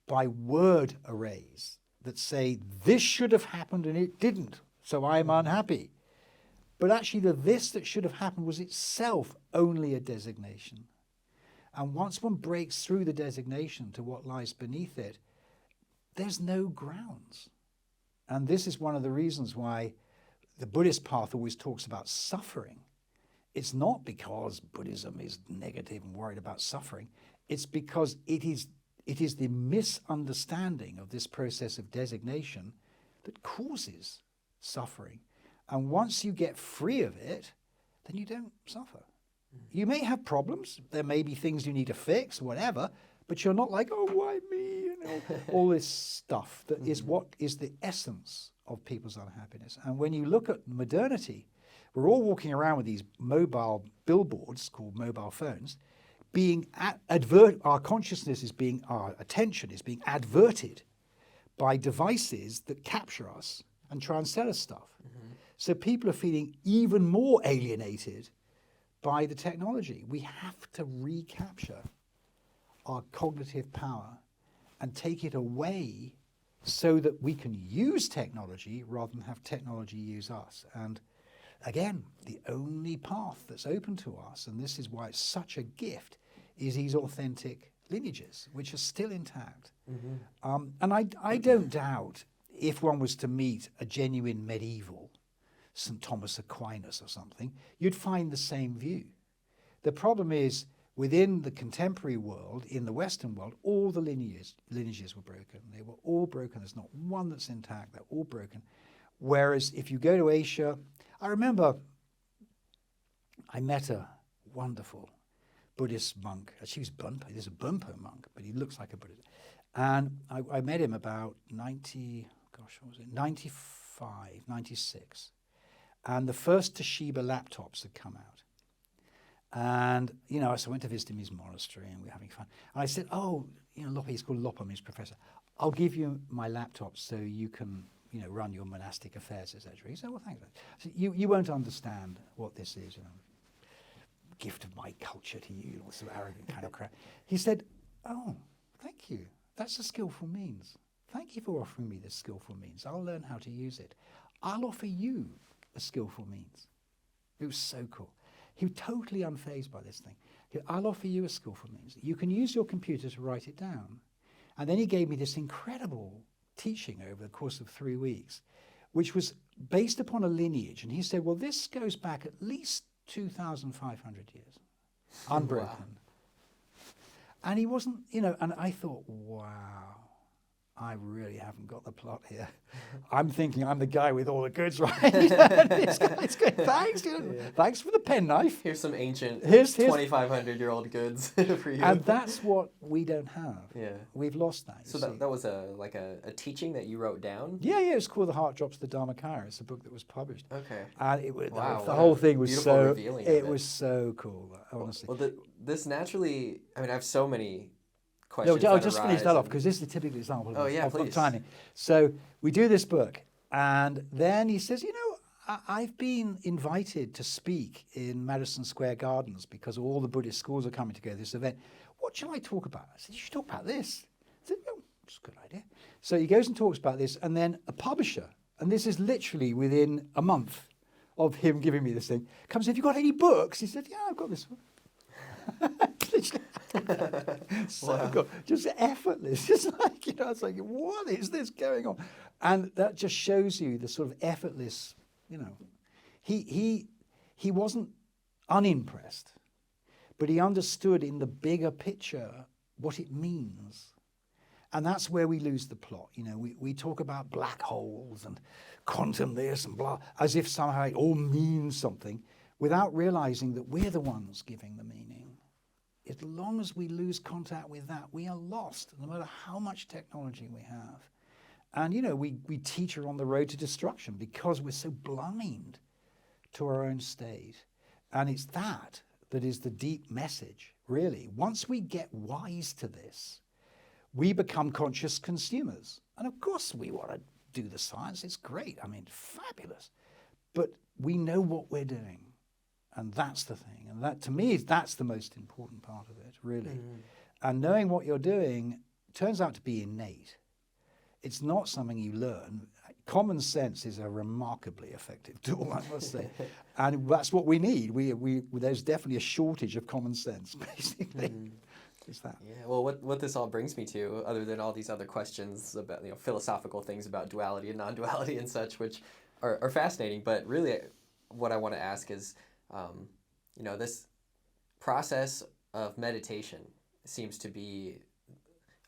by word arrays that say this should have happened and it didn't, so I'm unhappy. But actually the this that should have happened was itself only a designation. And once one breaks through the designation to what lies beneath it, there's no grounds. And this is one of the reasons why the Buddhist path always talks about suffering. It's not because Buddhism is negative and worried about suffering. It's because it is the misunderstanding of this process of designation that causes suffering. And once you get free of it, then you don't suffer. You may have problems. There may be things you need to fix, whatever, but you're not like, oh, why me? You know, all this stuff that is what is the essence of people's unhappiness. And when you look at modernity, we're all walking around with these mobile billboards called mobile phones, being our consciousness is being, our attention is being adverted by devices that capture us and try and sell us stuff. So people are feeling even more alienated by the technology. We have to recapture our cognitive power and take it away so that we can use technology rather than have technology use us. And again, the only path that's open to us, and this is why it's such a gift, is these authentic lineages, which are still intact. And I don't doubt if one was to meet a genuine medieval St. Thomas Aquinas or something, you'd find the same view. The problem is, within the contemporary world, in the Western world, all the lineages were broken. They were all broken. There's not one that's intact. They're all broken. Whereas if you go to Asia, I remember I met a wonderful Buddhist monk. She was Bunpo. He's a Bunpo monk, but he looks like a Buddhist. And I met him about 95, 96. And the first Toshiba laptops had come out. And, you know, so I went to visit him in his monastery and we were having fun. And I said, oh, you know, Loppe, he's called Loppe, I'm his professor. I'll give you my laptop so you can, you know, run your monastic affairs, etc. He said, well, thanks. I said, you won't understand what this is, you know, gift of my culture to you, or some arrogant kind of crap. He said, oh, thank you. That's a skillful means. Thank you for offering me this skillful means. I'll learn how to use it. I'll offer you a skillful means. It was so cool. He was totally unfazed by this thing. I'll offer you a skillful means. You can use your computer to write it down. And then he gave me this incredible teaching over the course of 3 weeks, which was based upon a lineage. And he said, well, this goes back at least 2,500 years, unbroken. Wow. And he wasn't, you know, and I thought, wow, I really haven't got the plot here. I'm thinking I'm the guy with all the goods, right? This guy's good. Thanks, thanks for the penknife. Here's some ancient 2,500-year-old goods for you. And that's what we don't have. Yeah, we've lost that. So that was a teaching that you wrote down. Yeah, it was called The Heart Drops the Dharmakaya. It's a book that was published. Okay. And it was the whole thing was so revealing. It was so cool, honestly. Well, this naturally. I mean, I have so many questions. No, I'll just finish that off because this is a typical example of timing. So we do this book, and then he says, you know, I've been invited to speak in Madison Square Gardens because all the Buddhist schools are coming together, this event. What shall I talk about? I said, you should talk about this. I said, oh, it's a good idea. So he goes and talks about this, and then a publisher, and this is literally within a month of him giving me this thing, comes, have you got any books? He said, yeah, I've got this one. So cool. Just effortless. Just like, you know, it's like, what is this going on? And that just shows you the sort of effortless, you know. He wasn't unimpressed, but he understood in the bigger picture what it means. And that's where we lose the plot. You know, we talk about black holes and quantum this and blah, as if somehow it all means something, without realizing that we're the ones giving the meaning. As long as we lose contact with that, we are lost, no matter how much technology we have. And, you know, we teeter on the road to destruction because we're so blind to our own state. And it's that is the deep message, really. Once we get wise to this, we become conscious consumers. And of course we want to do the science. It's great. I mean, fabulous. But we know what we're doing. And that's the thing. And that, to me, that's the most important part of it, really. And knowing what you're doing turns out to be innate. It's not something you learn. Common sense is a remarkably effective tool, I must say. And that's what we need. There's definitely a shortage of common sense, basically. It's that. Yeah, well, what this all brings me to, other than all these other questions about, you know, philosophical things about duality and non-duality and such, which are fascinating, but really what I want to ask is, you know, this process of meditation seems to be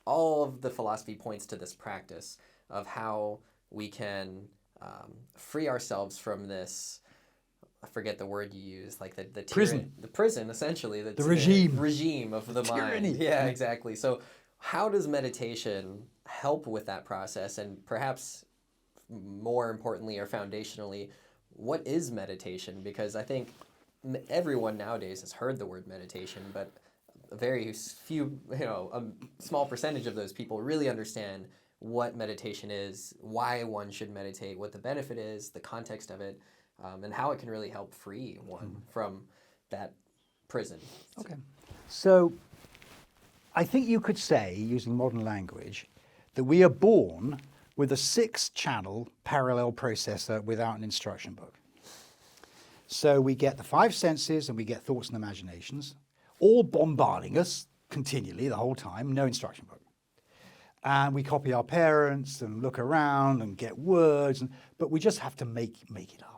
all of the philosophy points to this practice of how we can free ourselves from this. I forget the word you use, like the Prison. The prison, essentially. The regime. Regime of the Tyranny. mind. Yeah, exactly. So how does meditation help with that process? And perhaps more importantly or foundationally, what is meditation? Because I think everyone nowadays has heard the word meditation, but a very few, a small percentage of those people really understand what meditation is, why one should meditate, what the benefit is, the context of it, and how it can really help free one from that prison. Okay. So I think you could say, using modern language, that we are born with a 6-channel parallel processor without an instruction book. So we get the 5 senses and we get thoughts and imaginations, all bombarding us continually the whole time, no instruction book. And we copy our parents and look around and get words, but we just have to make it up.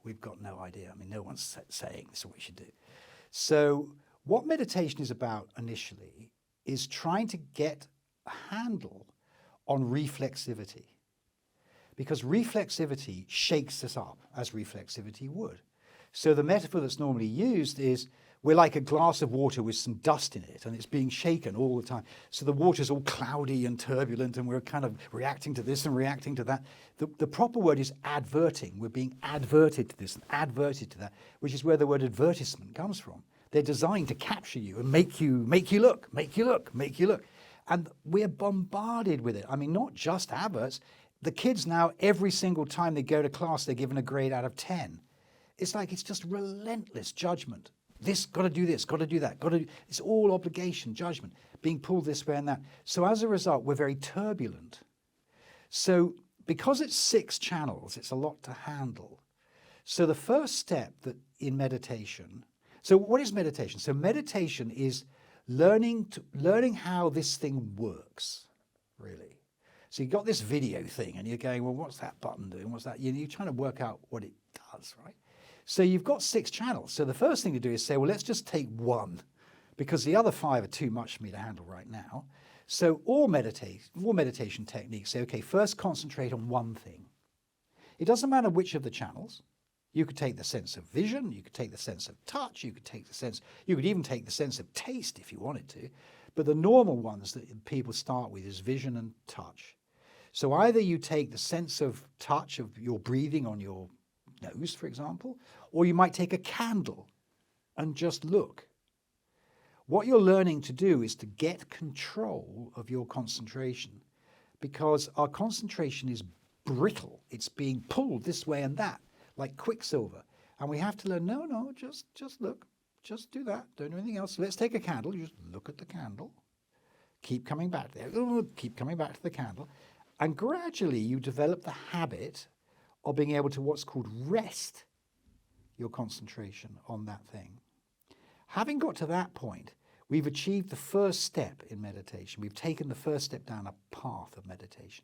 We've got no idea. I mean, no one's saying this is what we should do. So what meditation is about initially is trying to get a handle on reflexivity. Because reflexivity shakes us up, as reflexivity would. So the metaphor that's normally used is we're like a glass of water with some dust in it, and it's being shaken all the time. So the water's all cloudy and turbulent, and we're kind of reacting to this and reacting to that. The proper word is adverting. We're being adverted to this and adverted to that, which is where the word advertisement comes from. They're designed to capture you and make you look. And we're bombarded with it. I mean, not just adverts. The kids now, every single time they go to class, they're given a grade out of 10. It's like it's just relentless judgment. This, got to do this, got to do that, it's all obligation, judgment, being pulled this way and that. So as a result, we're very turbulent. So because it's 6 channels, it's a lot to handle. So the first step that in meditation, so what is meditation? So meditation is learning how this thing works, really. So you've got this video thing and you're going, well, what's that button doing? What's that? You're trying to work out what it does, right? So you've got 6 channels. So the first thing to do is say, well, let's just take one, because the other 5 are too much for me to handle right now. So all meditation techniques say, okay, first concentrate on one thing. It doesn't matter which of the channels. You could take the sense of vision, you could take the sense of touch, you could even take the sense of taste if you wanted to. But the normal ones that people start with is vision and touch. So either you take the sense of touch of your breathing on your nose, for example, or you might take a candle and just look. What you're learning to do is to get control of your concentration, because our concentration is brittle. It's being pulled this way and that, like quicksilver. And we have to learn, no, just look, just do that, don't do anything else. Let's take a candle, you just look at the candle, keep coming back there, keep coming back to the candle. And gradually you develop the habit of being able to what's called rest your concentration on that thing. Having got to that point, we've achieved the first step in meditation. We've taken the first step down a path of meditation.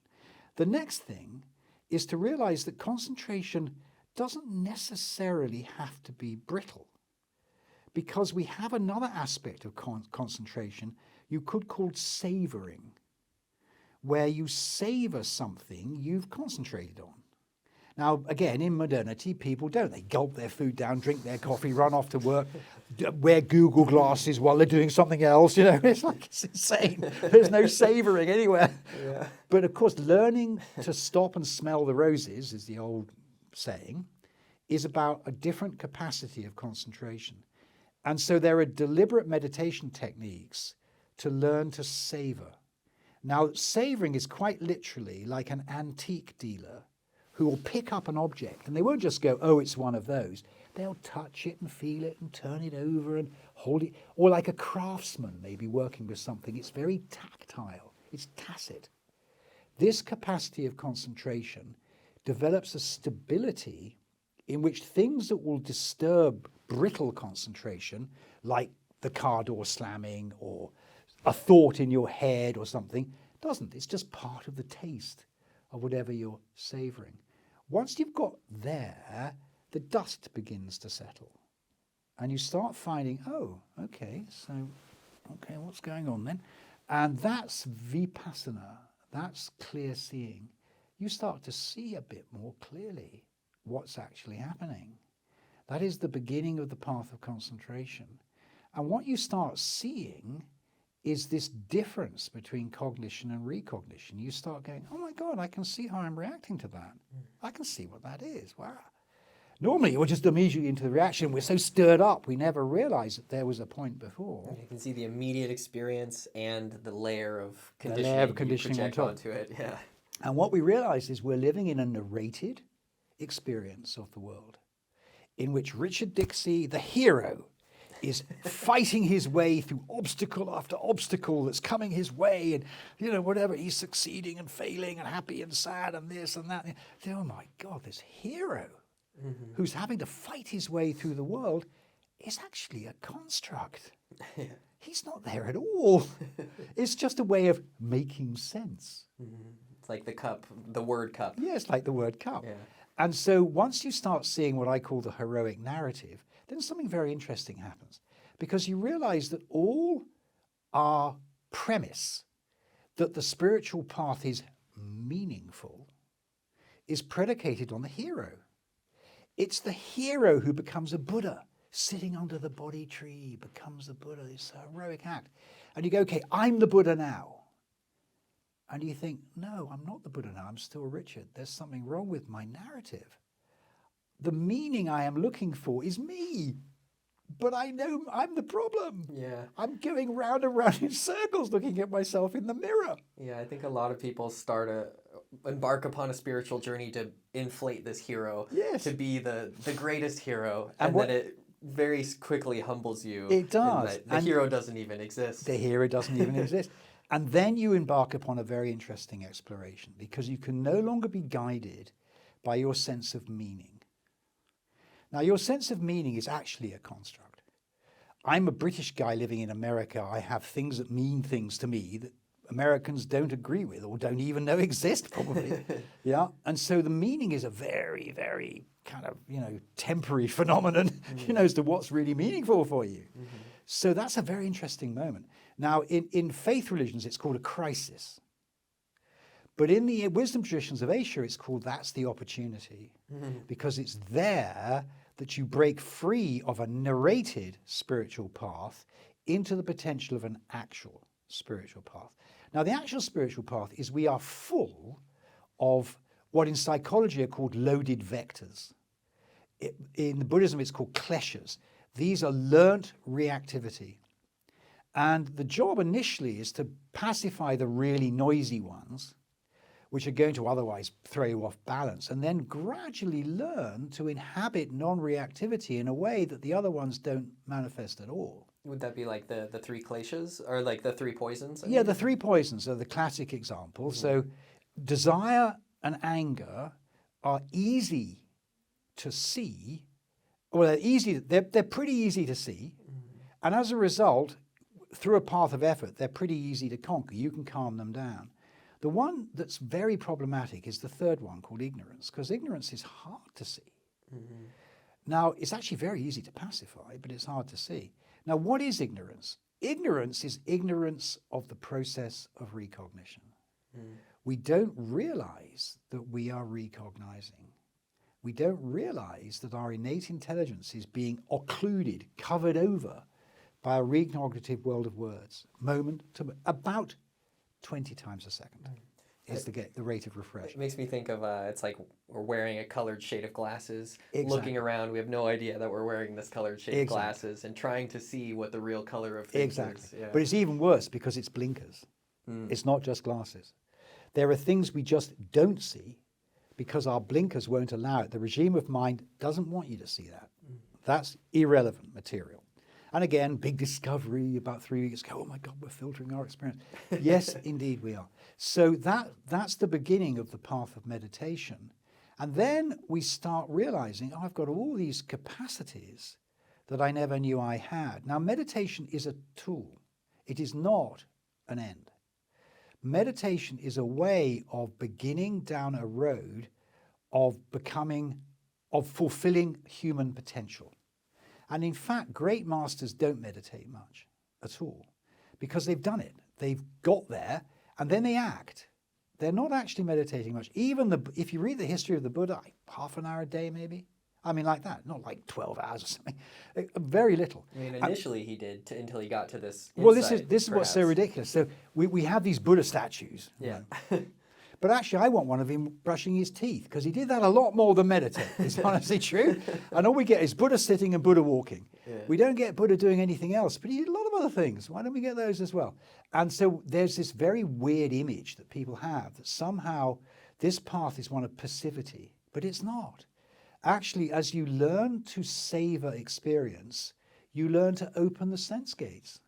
The next thing is to realize that concentration doesn't necessarily have to be brittle, because we have another aspect of concentration you could call savoring, where you savor something you've concentrated on. Now, again, in modernity, people don't. They gulp their food down, drink their coffee, run off to work, wear Google glasses while they're doing something else. It's like, it's insane. There's no savoring anywhere. Yeah. But of course, learning to stop and smell the roses, is the old saying, is about a different capacity of concentration. And so there are deliberate meditation techniques to learn to savor. Now, savoring is quite literally like an antique dealer who will pick up an object, and they won't just go, oh, it's one of those. They'll touch it and feel it and turn it over and hold it. Or like a craftsman maybe working with something. It's very tactile. It's tacit. This capacity of concentration develops a stability in which things that will disturb brittle concentration, like the car door slamming or a thought in your head or something, doesn't. It's just part of the taste of whatever you're savoring. Once you've got there, the dust begins to settle. And you start finding, oh, okay, so okay, what's going on then? And that's vipassana, that's clear seeing. You start to see a bit more clearly what's actually happening. That is the beginning of the path of concentration. And what you start seeing is this difference between cognition and recognition. You start going, oh my God, I can see how I'm reacting to that. I can see what that is. Wow. Normally, we're just immediately into the reaction. We're so stirred up, we never realize that there was a point before. You can see the immediate experience and the layer of The conditioning, layer of conditioning you on project top. onto it. Yeah. And what we realize is we're living in a narrated experience of the world in which Richard Dixey, the hero, is fighting his way through obstacle after obstacle that's coming his way, and whatever, he's succeeding and failing and happy and sad and this and that. Oh my God, this hero who's having to fight his way through the world is actually a construct. Yeah. He's not there at all. It's just a way of making sense. It's like the cup, the word cup. Yeah, it's like the word cup. Yeah. And so once you start seeing what I call the heroic narrative, then something very interesting happens, because you realize that all our premise that the spiritual path is meaningful is predicated on the hero. It's the hero who becomes a Buddha, sitting under the Bodhi tree, becomes a Buddha. It's a heroic act. And you go, okay, I'm the Buddha now. And you think, no, I'm not the Buddha now. I'm still Richard. There's something wrong with my narrative. The meaning I am looking for is me. But I know I'm the problem. Yeah. I'm going round and round in circles looking at myself in the mirror. Yeah, I think a lot of people embark upon a spiritual journey to inflate this hero, Yes. to be the greatest hero, And and then it very quickly humbles you. It does. And the hero doesn't even exist. The hero doesn't even exist. And then you embark upon a very interesting exploration, because you can no longer be guided by your sense of meaning. Now, your sense of meaning is actually a construct. I'm a British guy living in America. I have things that mean things to me that Americans don't agree with or don't even know exist, probably. Yeah. And so the meaning is a very, very kind of, temporary phenomenon, as to what's really meaningful for you. So that's a very interesting moment. Now, in faith religions, it's called a crisis. But in the wisdom traditions of Asia, it's called that's the opportunity, because it's there that you break free of a narrated spiritual path into the potential of an actual spiritual path. Now, the actual spiritual path is we are full of what in psychology are called loaded vectors. In Buddhism, it's called kleshas. These are learnt reactivity. And the job initially is to pacify the really noisy ones, which are going to otherwise throw you off balance, and then gradually learn to inhabit non-reactivity in a way that the other ones don't manifest at all. Would that be like the three kleshas, or like the three poisons? Yeah, the three poisons are the classic example. So desire and anger are easy to see. Well, they're pretty easy to see. And as a result, through a path of effort, they're pretty easy to conquer. You can calm them down. The one that's very problematic is the third one, called ignorance, because ignorance is hard to see. Now, it's actually very easy to pacify, but it's hard to see. Now, what is ignorance? Ignorance is ignorance of the process of recognition. We don't realize that we are recognizing. We don't realize that our innate intelligence is being occluded, covered over by a recognitive world of words, moment to about 20 times a second is the rate of refresh. It makes me think of, it's like we're wearing a colored shade of glasses, Exactly. looking around, we have no idea that we're wearing this colored shade of glasses, and trying to see what the real color of things is. Yeah. But it's even worse because it's blinkers. It's not just glasses. There are things we just don't see because our blinkers won't allow it. The regime of mind doesn't want you to see that. That's irrelevant material. And again, big discovery about 3 weeks ago. Oh my God, we're filtering our experience. Yes, indeed we are. So that's the beginning of the path of meditation. And then we start realizing, I've got all these capacities that I never knew I had. Now, meditation is a tool. It is not an end. Meditation is a way of beginning down a road of fulfilling human potential. And in fact, great masters don't meditate much at all. because they've done it. They've got there and then they act. They're not actually meditating much. If you read the history of the Buddha, half an hour a day maybe. I mean, like that, not like 12 hours or something. Very little. I mean, initially he did until he got to this. Well, insight, this is what's so ridiculous. So we have these Buddha statues. Yeah. But actually, I want one of him brushing his teeth because he did that a lot more than meditate. It's honestly true. And all we get is Buddha sitting and Buddha walking. Yeah. We don't get Buddha doing anything else, but he did a lot of other things. Why don't we get those as well? And so there's this very weird image that people have that somehow this path is one of passivity, but it's not. Actually, as you learn to savor experience, you learn to open the sense gates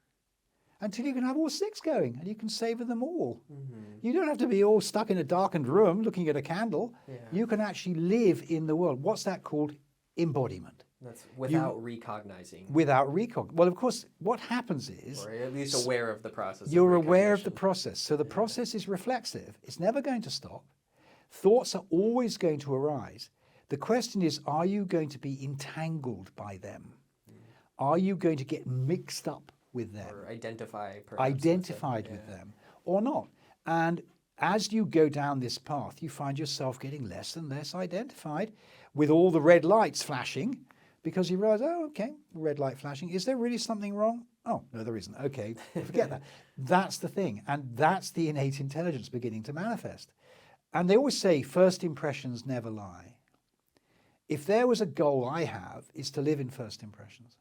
until you can have all 6 going and you can savor them all. Mm-hmm. You don't have to be all stuck in a darkened room looking at a candle. Yeah. You can actually live in the world. What's that called? Embodiment. That's without recognizing. Without Well, of course, what happens is... Or at least aware of the process. You're aware of the process. So the process is reflexive. It's never going to stop. Thoughts are always going to arise. The question is, are you going to be entangled by them? Are you going to get mixed up with them? Or identified with them or not? And as you go down this path, you find yourself getting less and less identified with all the red lights flashing because you realize, oh, okay, red light flashing. Is there really something wrong? Oh, no, there isn't. Okay, forget that. That's the thing. And that's the innate intelligence beginning to manifest. And they always say first impressions never lie. If there was a goal I have, is to live in first impressions.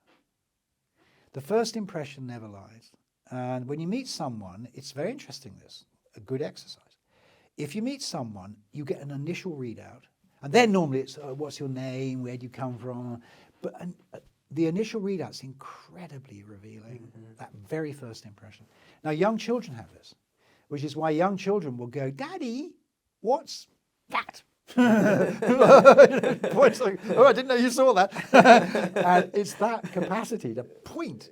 The first impression never lies. And when you meet someone, it's very interesting, this, a good exercise. If you meet someone, you get an initial readout. And then normally it's, what's your name, where do you come from? But the initial readout's incredibly revealing, that very first impression. Now, young children have this, which is why young children will go, Daddy, what's that? Points like, oh, I didn't know you saw that. And it's that capacity to point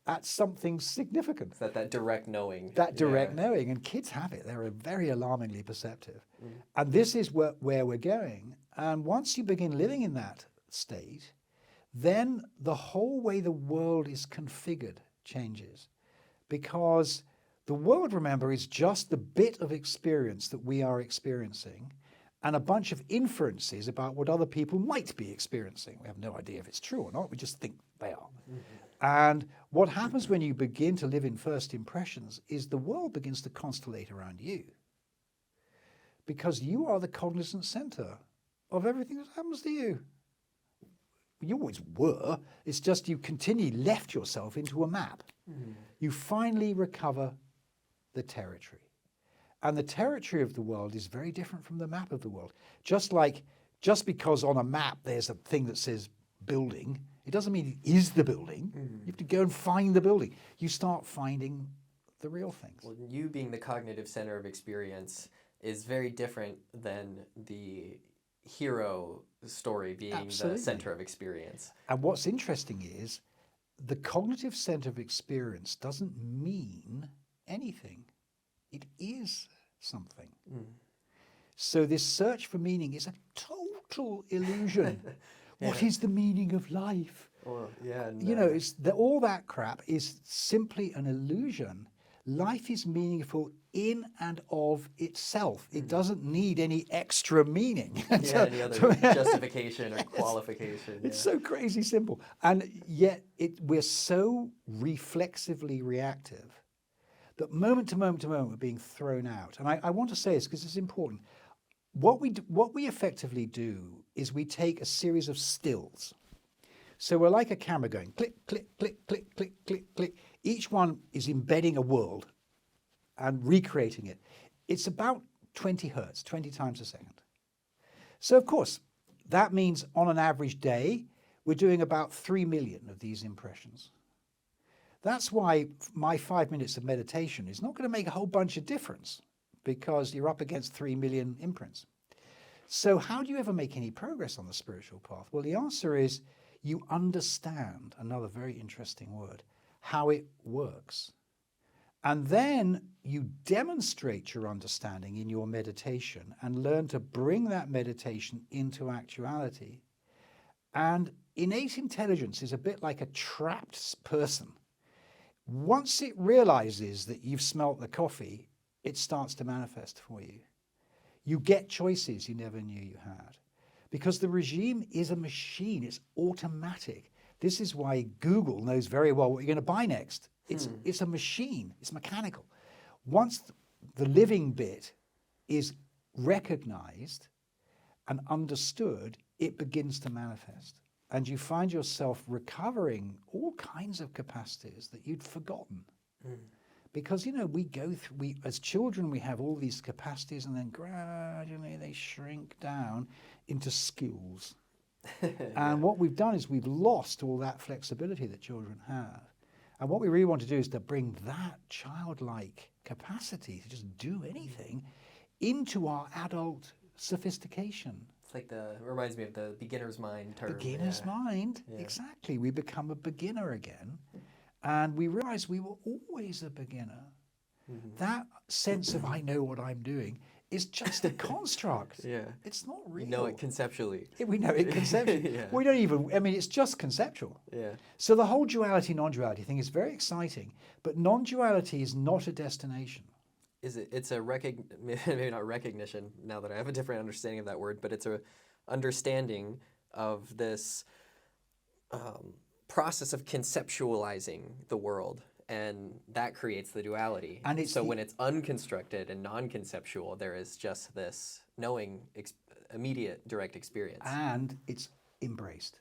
at something significant. It's that direct knowing. That direct knowing. And kids have it. They're very alarmingly perceptive. And this is where we're going. And once you begin living in that state, then the whole way the world is configured changes. Because the world, remember, is just the bit of experience that we are experiencing and a bunch of inferences about what other people might be experiencing. We have no idea if it's true or not. We just think they are. And what happens when you begin to live in first impressions is the world begins to constellate around you. Because you are the cognizant center of everything that happens to you. You always were. It's just you continually left yourself into a map. You finally recover the territory. And the territory of the world is very different from the map of the world. Just because on a map there's a thing that says building, it doesn't mean it is the building. You have to go and find the building. You start finding the real things. Well, you being the cognitive center of experience is very different than the hero story being the center of experience. And what's interesting is the cognitive center of experience doesn't mean anything. It is something. So this search for meaning is a total illusion. What is the meaning of life? You know, all that crap is simply an illusion. Life is meaningful in and of itself. It doesn't need any extra meaning. Any other justification or qualification. It's so crazy simple. And yet we're so reflexively reactive that moment to moment to moment we're being thrown out. And I want to say this because it's important. What we effectively do is we take a series of stills. So we're like a camera going click, click, click, click, click, click, click. Each one is embedding a world and recreating it. It's about 20 hertz, 20 times a second. So of course, that means on an average day, we're doing about 3 million of these impressions. That's why my 5 minutes of meditation is not going to make a whole bunch of difference because you're up against 3 million imprints. So how do you ever make any progress on the spiritual path? Well, the answer is you understand, another very interesting word, how it works. And then you demonstrate your understanding in your meditation and learn to bring that meditation into actuality. And innate intelligence is a bit like a trapped person. Once it realizes that you've smelt the coffee, it starts to manifest for you. You get choices you never knew you had. Because the regime is a machine, it's automatic. This is why Google knows very well what you're going to buy next. It's a machine, it's mechanical. Once the living bit is recognized and understood, it begins to manifest. And you find yourself recovering all kinds of capacities that you'd forgotten. Because, you know, as children, we have all these capacities, and then gradually they shrink down into skills. And what we've done is we've lost all that flexibility that children have. And what we really want to do is to bring that childlike capacity to just do anything into our adult sophistication. It's like it reminds me of the beginner's mind term. Beginner's mind, exactly. We become a beginner again, and we realize we were always a beginner. That sense of I know what I'm doing is just a construct. It's not real. We know it conceptually. We know it conceptually. We don't even, I mean, it's just conceptual. So the whole duality, non-duality thing is very exciting, but non-duality is not a destination. It's a maybe not recognition now that I have a different understanding of that word, but it's a understanding of this process of conceptualizing the world, and that creates the duality. And so when it's unconstructed and non-conceptual, there is just this knowing, immediate, direct experience. And it's embraced.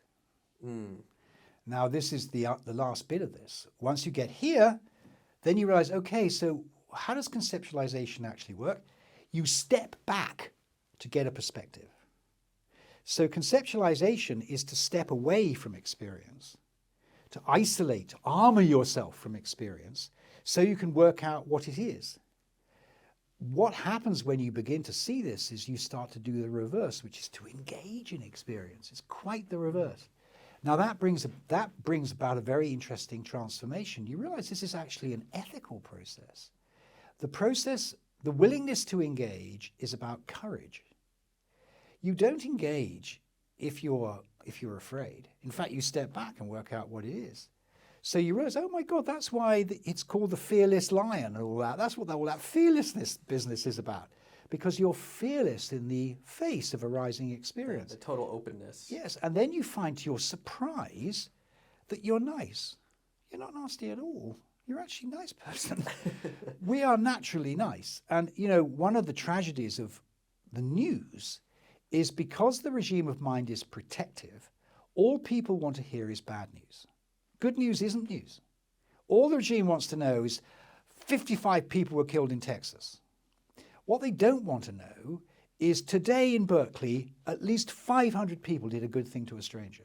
Now this is the last bit of this. Once you get here, then you realize, okay, so how does conceptualization actually work? You step back to get a perspective. So conceptualization is to step away from experience, to isolate, to armor yourself from experience so you can work out what it is. What happens when you begin to see this is you start to do the reverse, which is to engage in experience. It's quite the reverse. Now that brings about a very interesting transformation. You realize this is actually an ethical process. The willingness to engage is about courage. You don't engage if you're afraid. In fact, you step back and work out what it is. So you realize, oh my God, that's why it's called the fearless lion and all that. That's what all that fearlessness business is about. Because you're fearless in the face of arising experience. The total openness. Yes, and then you find to your surprise that you're nice. You're not nasty at all. You're actually a nice person. We are naturally nice. And, you know, one of the tragedies of the news is because the regime of mind is protective, all people want to hear is bad news. Good news isn't news. All the regime wants to know is 55 people were killed in Texas. What they don't want to know is today in Berkeley, at least 500 people did a good thing to a stranger.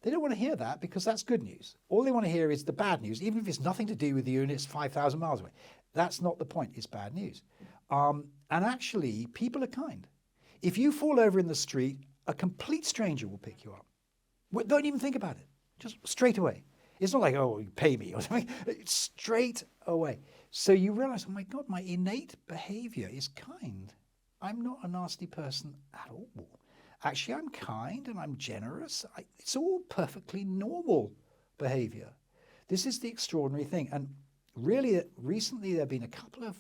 They don't want to hear that because that's good news. All they want to hear is the bad news, even if it's nothing to do with you and it's 5,000 miles away. That's not the point, it's bad news. And actually, people are kind. If you fall over in the street, a complete stranger will pick you up. Don't even think about it, just straight away. It's not like, oh, you pay me or something. It's straight away. So you realize, oh my God, my innate behavior is kind. I'm not a nasty person at all. Actually, I'm kind and I'm generous. It's all perfectly normal behavior. This is the extraordinary thing. And really, recently there have been a couple of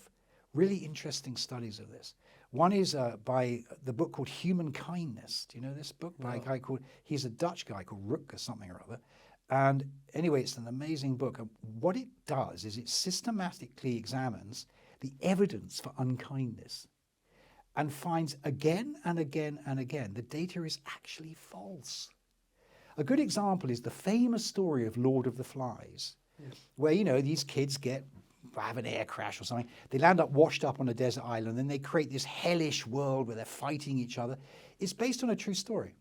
really interesting studies of this. One is by the book called Human Kindness. Do you know this book? By a guy he's a Dutch guy called Rutger something or other. And anyway, it's an amazing book. And what it does is it systematically examines the evidence for unkindness and finds again and again and again the data is actually false. A good example is the famous story of Lord of the Flies, where, you know, these kids have an air crash or something. They land up washed up on a desert island, then they create this hellish world where they're fighting each other. It's based on a true story.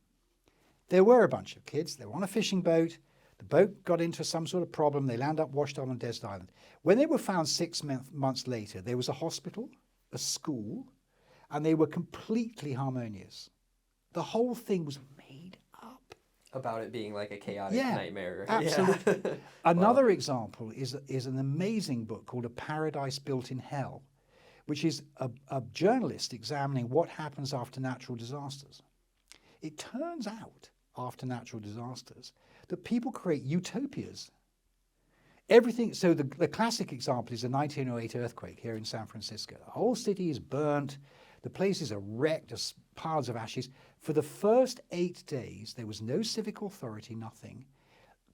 There were a bunch of kids. They were on a fishing boat. The boat got into some sort of problem. They land up washed up on a desert island. When they were found 6 months later, there was a hospital, a school, and they were completely harmonious. The whole thing was made up. About it being like a chaotic nightmare. Absolutely. Yeah. Another example is an amazing book called A Paradise Built in Hell, which is a journalist examining what happens after natural disasters. It turns out, after natural disasters, that people create utopias. Everything, so the classic example is the 1908 earthquake here in San Francisco. The whole city is burnt. The place is a wreck, just piles of ashes. For the first 8 days, there was no civic authority, nothing.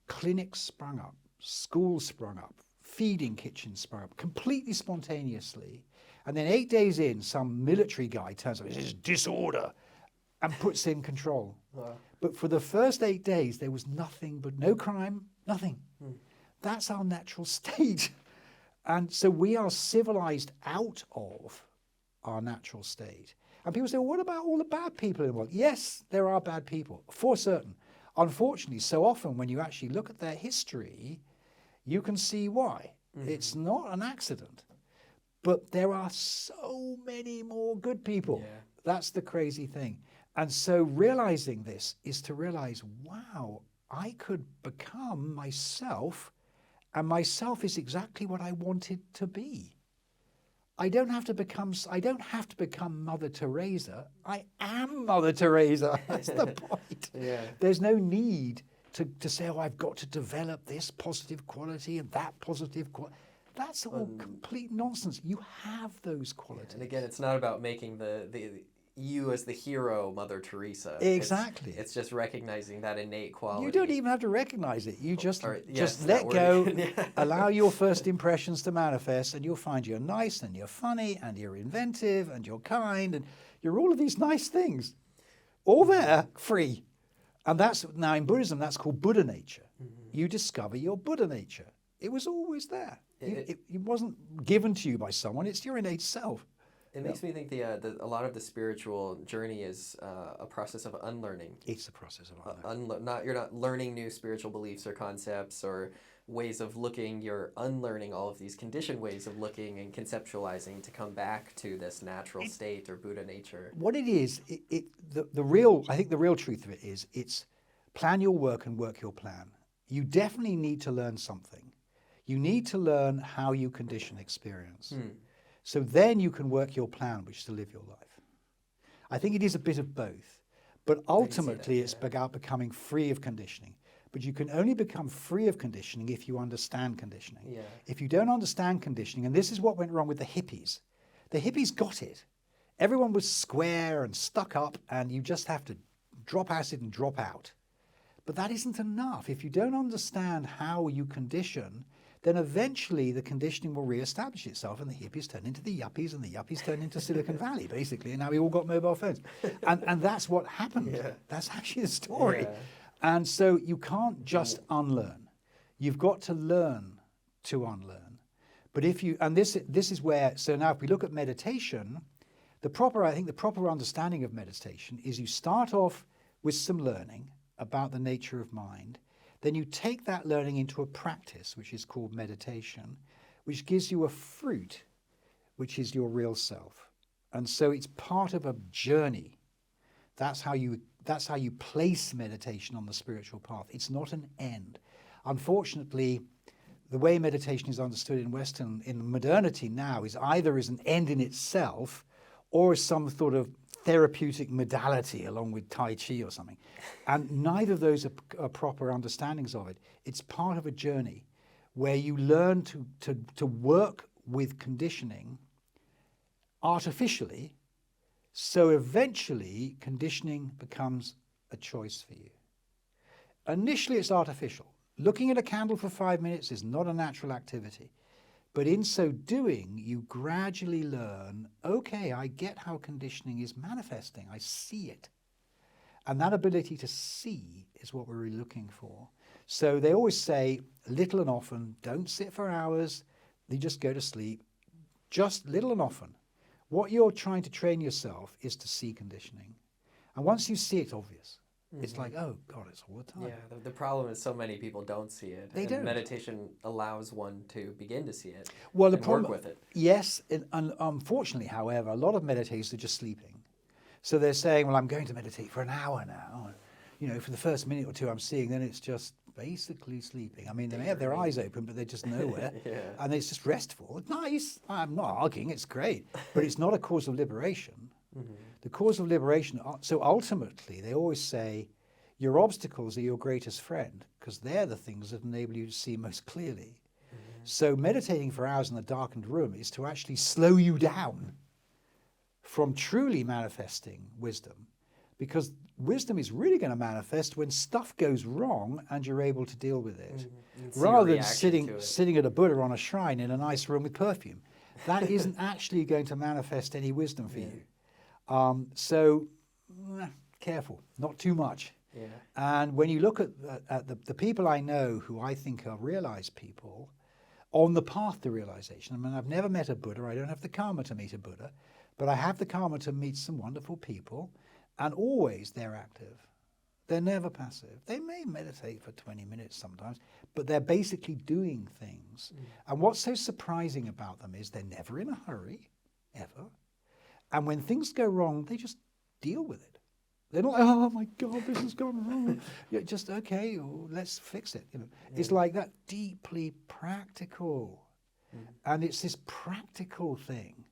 Clinics sprung up, schools sprung up, feeding kitchens sprung up, completely spontaneously. And then 8 days in, some military guy turns up, this is disorder, and puts in control. Wow. But for the first 8 days, there was nothing but no crime, nothing. That's our natural state. And so we are civilized out of our natural state. And people say, well, what about all the bad people in the world? Yes, there are bad people, for certain. Unfortunately, so often when you actually look at their history, you can see why. It's not an accident. But there are so many more good people. Yeah. That's the crazy thing. And so realizing this is to realize, wow, I could become myself, and myself is exactly what I wanted to be. I don't have to become Mother Teresa. I am Mother Teresa. That's the point. Yeah. There's no need to say, oh, I've got to develop this positive quality and that positive quality. That's all complete nonsense. You have those qualities. And again, it's not about making the you as the hero, Mother Teresa. Exactly. It's just recognizing that innate quality. You don't even have to recognize it. You just yes, let go, Yeah. allow your first impressions to manifest, and you'll find you're nice and you're funny and you're inventive and you're kind and you're all of these nice things. All there, free. And that's, now in Buddhism, that's called Buddha nature. You discover your Buddha nature. It was always there. It wasn't given to you by someone. It's your innate self. It makes me think a lot of the spiritual journey is a process of unlearning. It's a process of unlearning. You're not learning new spiritual beliefs or concepts or ways of looking. You're unlearning all of these conditioned ways of looking and conceptualizing to come back to this natural state or Buddha nature. What it is, I think the real truth of it is, it's plan your work and work your plan. You definitely need to learn something. You need to learn how you condition experience. So then you can work your plan, which is to live your life. I think it is a bit of both. But ultimately, it's about becoming free of conditioning. But you can only become free of conditioning if you understand conditioning. Yeah. If you don't understand conditioning, and this is what went wrong with the hippies. The hippies got it. Everyone was square and stuck up, and you just have to drop acid and drop out. But that isn't enough. If you don't understand how you condition, then eventually the conditioning will reestablish itself, and the hippies turn into the yuppies, and the yuppies turn into Silicon Valley, basically, and now we all got mobile phones. And that's what happened. Yeah. That's actually the story. Yeah. And so you can't just unlearn. You've got to learn to unlearn. But if you, and this is where, so now if we look at meditation, I think the proper understanding of meditation is you start off with some learning about the nature of mind. Then you take that learning into a practice, which is called meditation, which gives you a fruit, which is your real self. And so it's part of a journey. That's how you place meditation on the spiritual path. It's not an end. Unfortunately, the way meditation is understood in modernity now is either as an end in itself or as some sort of therapeutic modality along with Tai Chi or something. And neither of those are proper understandings of it. It's part of a journey where you learn to work with conditioning artificially, so eventually conditioning becomes a choice for you. Initially it's artificial. Looking at a candle for 5 minutes is not a natural activity. But in so doing, you gradually learn, okay, I get how conditioning is manifesting. I see it. And that ability to see is what we're really looking for. So they always say, little and often, don't sit for hours, you just go to sleep. Just little and often. What you're trying to train yourself is to see conditioning. And once you see it, obvious. It's like, oh, God, it's all the time. Yeah, the problem is so many people don't see it. They don't. Meditation allows one to begin to see it Well, and work with it. Yes, and unfortunately, however, a lot of meditators are just sleeping. So they're saying, well, I'm going to meditate for an hour now. You know, for the first minute or two I'm seeing, then it's just basically sleeping. I mean, they may have their eyes open, but they're just nowhere. Yeah. And it's just restful. It's nice. I'm not arguing. It's great. But it's not a cause of liberation. The cause of liberation, so ultimately, they always say, your obstacles are your greatest friend, because they're the things that enable you to see most clearly. So meditating for hours in a darkened room is to actually slow you down from truly manifesting wisdom, because wisdom is really going to manifest when stuff goes wrong and you're able to deal with it, rather than sitting at a Buddha on a shrine in a nice room with perfume. That isn't actually going to manifest any wisdom for you. So careful, not too much. Yeah. And when you look at the people I know who I think are realized people on the path to realization, I mean, I've never met a Buddha, I don't have the karma to meet a Buddha, but I have the karma to meet some wonderful people, and always they're active. They're never passive. They may meditate for 20 minutes sometimes, but they're basically doing things. And what's so surprising about them is they're never in a hurry, ever. And when things go wrong, they just deal with it. They're not, oh my God, this has gone wrong. Yeah, just, okay, let's fix it. It's like that, deeply practical. And it's this practical thing.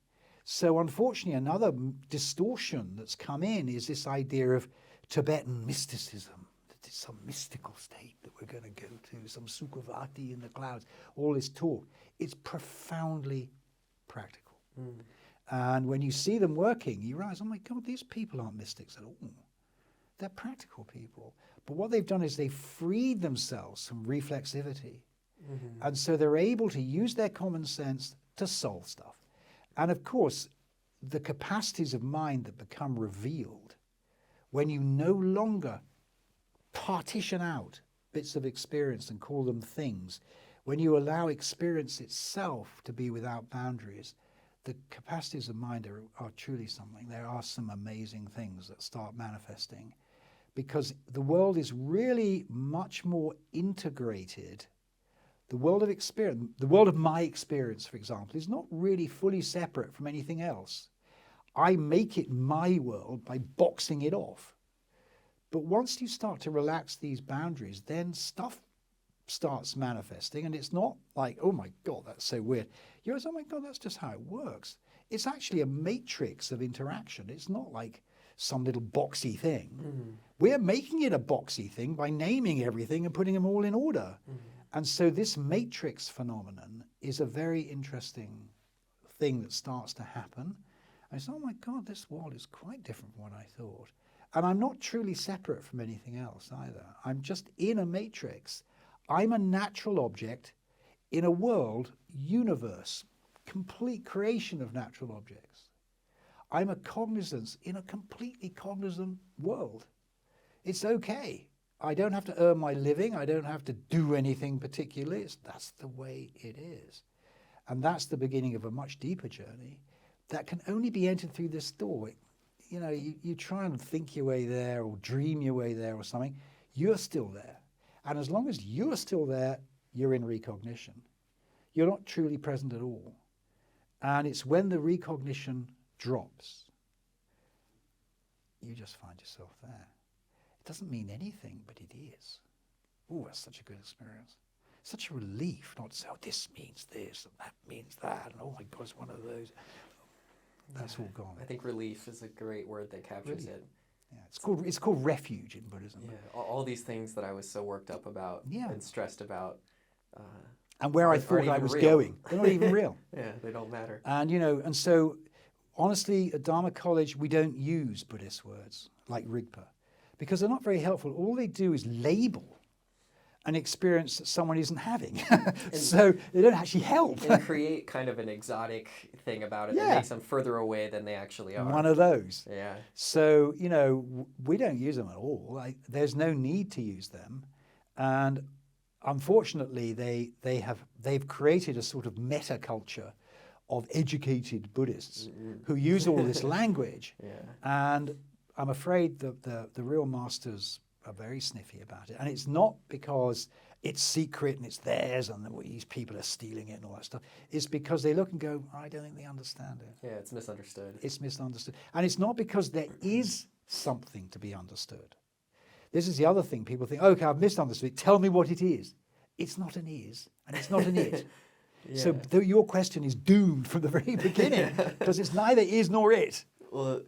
So unfortunately, another distortion that's come in is this idea of Tibetan mysticism, that it's some mystical state that we're going to go to, some Sukhavati in the clouds, all this talk. It's profoundly practical. And when you see them working, you realize, oh my God, these people aren't mystics at all. They're practical people. But what they've done is they've freed themselves from reflexivity. And so they're able to use their common sense to solve stuff. And of course, the capacities of mind that become revealed when you no longer partition out bits of experience and call them things, when you allow experience itself to be without boundaries, the capacities of mind are truly something. There are some amazing things that start manifesting, because the world is really much more integrated. The world of experience, the world of my experience, for example, is not really fully separate from anything else. I make it my world by boxing it off. But once you start to relax these boundaries, then stuff starts manifesting, and it's not like, oh my God, that's so weird. You realize, oh my God, that's just how it works. It's actually a matrix of interaction. It's not like some little boxy thing. We're making it a boxy thing by naming everything and putting them all in order. And so this matrix phenomenon is a very interesting thing that starts to happen. And it's, oh my God, this world is quite different from what I thought. And I'm not truly separate from anything else either. I'm just in a matrix. I'm a natural object in a world, universe, complete creation of natural objects. I'm a cognizance in a completely cognizant world. It's okay. I don't have to earn my living. I don't have to do anything particularly. That's the way it is. And that's the beginning of a much deeper journey that can only be entered through this door. You try and think your way there or dream your way there or something. You're still there. And as long as you're still there, you're in recognition. You're not truly present at all. And it's when the recognition drops, you just find yourself there. It doesn't mean anything, but it is. Oh, that's such a good experience. Such a relief, not to say, oh, this means this and that means that, and oh my God, it's one of those. That's all gone. I think relief is a great word that captures it. Yeah, it's called refuge in Buddhism. Yeah, all these things that I was so worked up about and stressed about. And where I thought I was going, they're not even real. Yeah, they don't matter. And and so honestly, at Dharma College, we don't use Buddhist words like Rigpa, because they're not very helpful. All they do is label an experience that someone isn't having. So they don't actually help. And create kind of an exotic thing about it that makes them further away than they actually are. One of those. Yeah. So, we don't use them at all. There's no need to use them. And unfortunately, they've created a sort of meta culture of educated Buddhists who use all this language. And I'm afraid that the real masters are very sniffy about it. And it's not because it's secret and it's theirs and these people are stealing it and all that stuff. It's because they look and go, I don't think they understand it. Yeah, it's misunderstood. It's misunderstood. And it's not because there is something to be understood. This is the other thing. People think, okay, I've misunderstood it. Tell me what it is. It's not an is and it's not an it. So your question is doomed from the very beginning because it's neither is nor it. Well,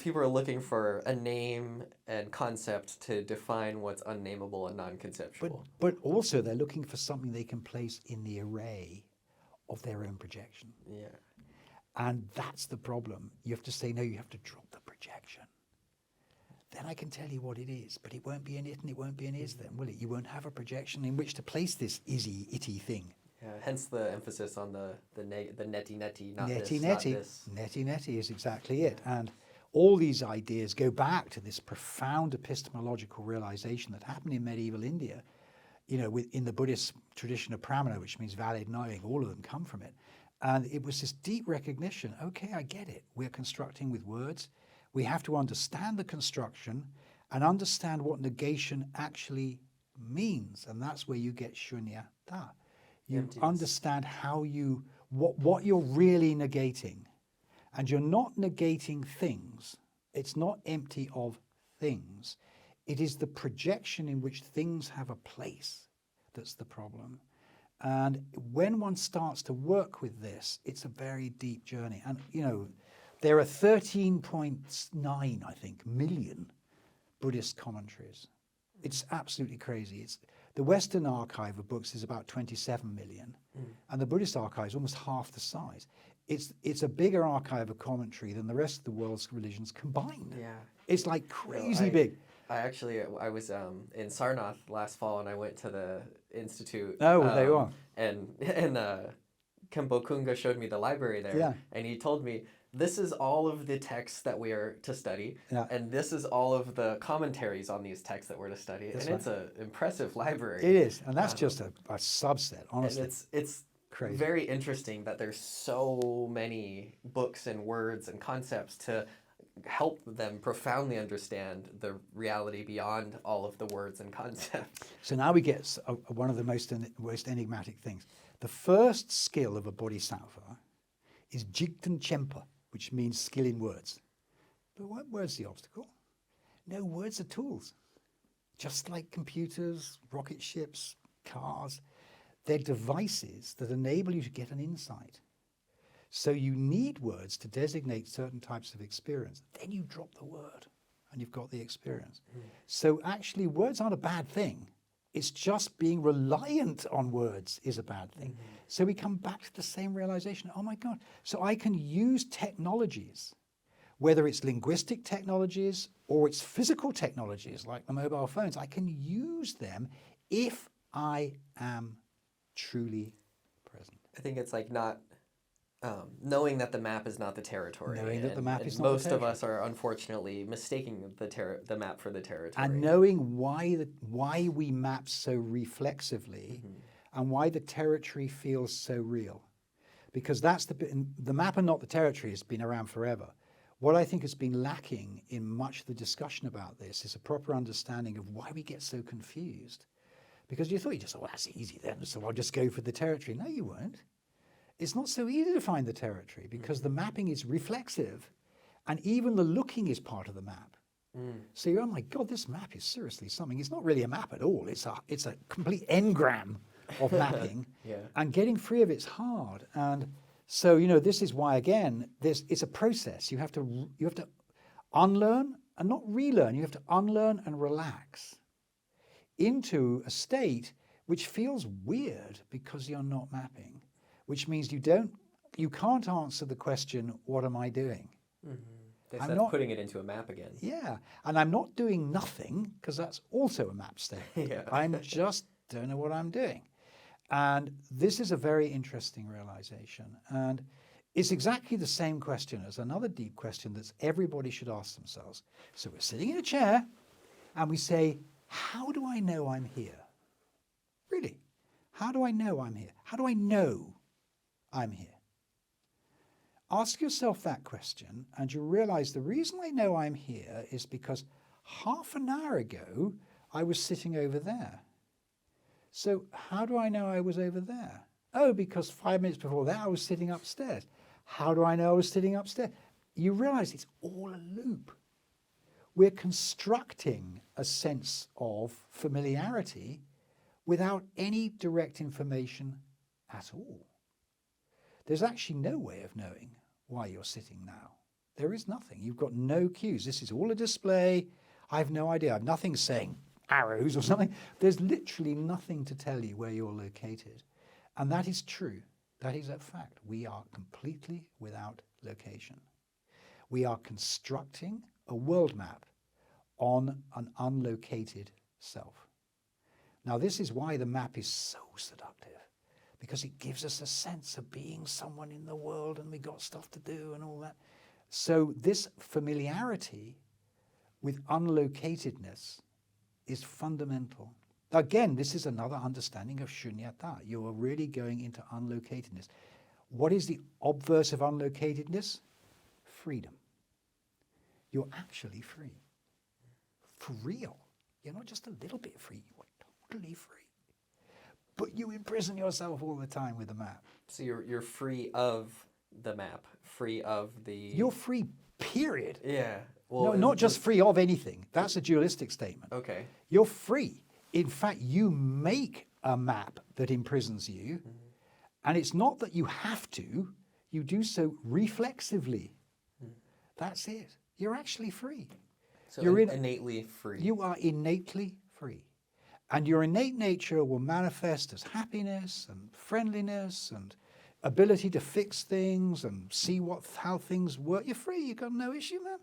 people are looking for a name and concept to define what's unnameable and non-conceptual. But also they're looking for something they can place in the array of their own projection. Yeah. And that's the problem. You have to say, no, you have to drop the projection. Then I can tell you what it is, but it won't be an it and it won't be an is then, will it? You won't have a projection in which to place this izzy, itty thing. Yeah, hence the emphasis on the netty, not Netty, this, netty. not this. Netty, netty is exactly it. And all these ideas go back to this profound epistemological realization that happened in medieval India, you know, in the Buddhist tradition of pramana, which means valid knowing, all of them come from it. And it was this deep recognition, okay, I get it. We're constructing with words. We have to understand the construction and understand what negation actually means. And that's where you get shunyata. You Emptiness. understand how what you're really negating. And you're not negating things. It's not empty of things. It is the projection in which things have a place that's the problem. And when one starts to work with this, it's a very deep journey. And, you know, there are 13.9, I think, million Buddhist commentaries. It's absolutely crazy. It's the Western archive of books is about 27 million, and the Buddhist archive is almost half the size. It's a bigger archive of commentary than the rest of the world's religions combined. Yeah. It's like crazy big. I was in Sarnath last fall, and I went to the institute. Oh, well, there you are. And Kempo Kunga showed me the library there, Yeah. and he told me, this is all of the texts that we are to study, Yeah. and this is all of the commentaries on these texts that we're to study. That's and it's an impressive library. It is, and that's just a subset, honestly. And it's Crazy. very interesting that there's so many books and words and concepts to help them profoundly understand the reality beyond all of the words and concepts. So now we get one of the most enigmatic things. The first skill of a bodhisattva is jigten chempa, which means skill in words. But what word's the obstacle? No, words are tools. Just like computers, rocket ships, cars, they're devices that enable you to get an insight. So you need words to designate certain types of experience. Then you drop the word and you've got the experience. So actually words aren't a bad thing. It's just being reliant on words is a bad thing. So we come back to the same realization. Oh my God. So I can use technologies, whether it's linguistic technologies or it's physical technologies like the mobile phones. I can use them if I am truly present. I think it's like not knowing that the map is not the territory. Knowing that the map is not most the of territory. us are unfortunately mistaking the map for the territory. And knowing why we map so reflexively and why the territory feels so real. Because that's the map and not the territory has been around forever. What I think has been lacking in much of the discussion about this is a proper understanding of why we get so confused. Because you thought, well, that's easy then, so I'll just go for the territory. No, you won't. It's not so easy to find the territory because the mapping is reflexive and even the looking is part of the map. So you're, oh my God, this map is seriously something. It's not really a map at all. It's a complete engram of mapping. Yeah. And getting free of it's hard. And so, you know, this is why, again, it's a process. You have to unlearn and not relearn. You have to unlearn and relax into a state which feels weird because you're not mapping, which means you can't answer the question, what am I doing? That's not putting it into a map again. Yeah, and I'm not doing nothing because that's also a map state. Yeah. I'm just don't know what I'm doing. And this is a very interesting realization. And it's exactly the same question as another deep question that everybody should ask themselves. So we're sitting in a chair and we say, how do I know I'm here? Really, how do I know I'm here? How do I know I'm here? Ask yourself that question and you realize the reason I know I'm here is because half an hour ago I was sitting over there. So how do I know I was over there? Oh, because 5 minutes before that I was sitting upstairs. How do I know I was sitting upstairs? You realize it's all a loop. We're constructing a sense of familiarity without any direct information at all. There's actually no way of knowing why you're sitting now. There is nothing. You've got no cues. This is all a display. I have no idea. I've nothing saying arrows or something. There's literally nothing to tell you where you're located. And that is true. That is a fact. We are completely without location. We are constructing a world map on an unlocated self. Now, this is why the map is so seductive, because it gives us a sense of being someone in the world and we got stuff to do and all that. So this familiarity with unlocatedness is fundamental. Again, this is another understanding of shunyata. You are really going into unlocatedness. What is the obverse of unlocatedness? Freedom. You're actually free. For real. You're not just a little bit free, you're totally free. But you imprison yourself all the time with the map. So you're free of the map, free of the... You're free, period. Yeah. No, Well, not just free of anything. That's a dualistic statement. Okay. You're free. In fact, you make a map that imprisons you, and it's not that you have to, you do so reflexively. That's it. You're actually free. So You're innately free. You are innately free. And your innate nature will manifest as happiness and friendliness and ability to fix things and see how things work. You're free. You've got no issue, man.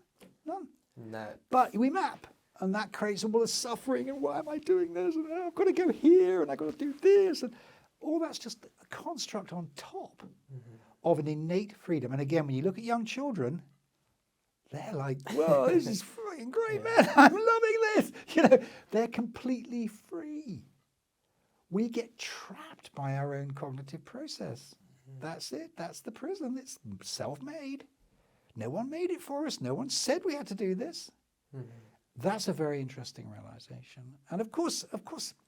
None. But we map. And that creates all the suffering, and why am I doing this? And I've got to go here, and I've got to do this. And all that's just a construct on top of an innate freedom. And again, when you look at young children, they're like, whoa, this is freaking great, man. I'm loving this. You know, they're completely free. We get trapped by our own cognitive process. That's it. That's the prison. It's self-made. No one made it for us. No one said we had to do this. That's a very interesting realization. And of course,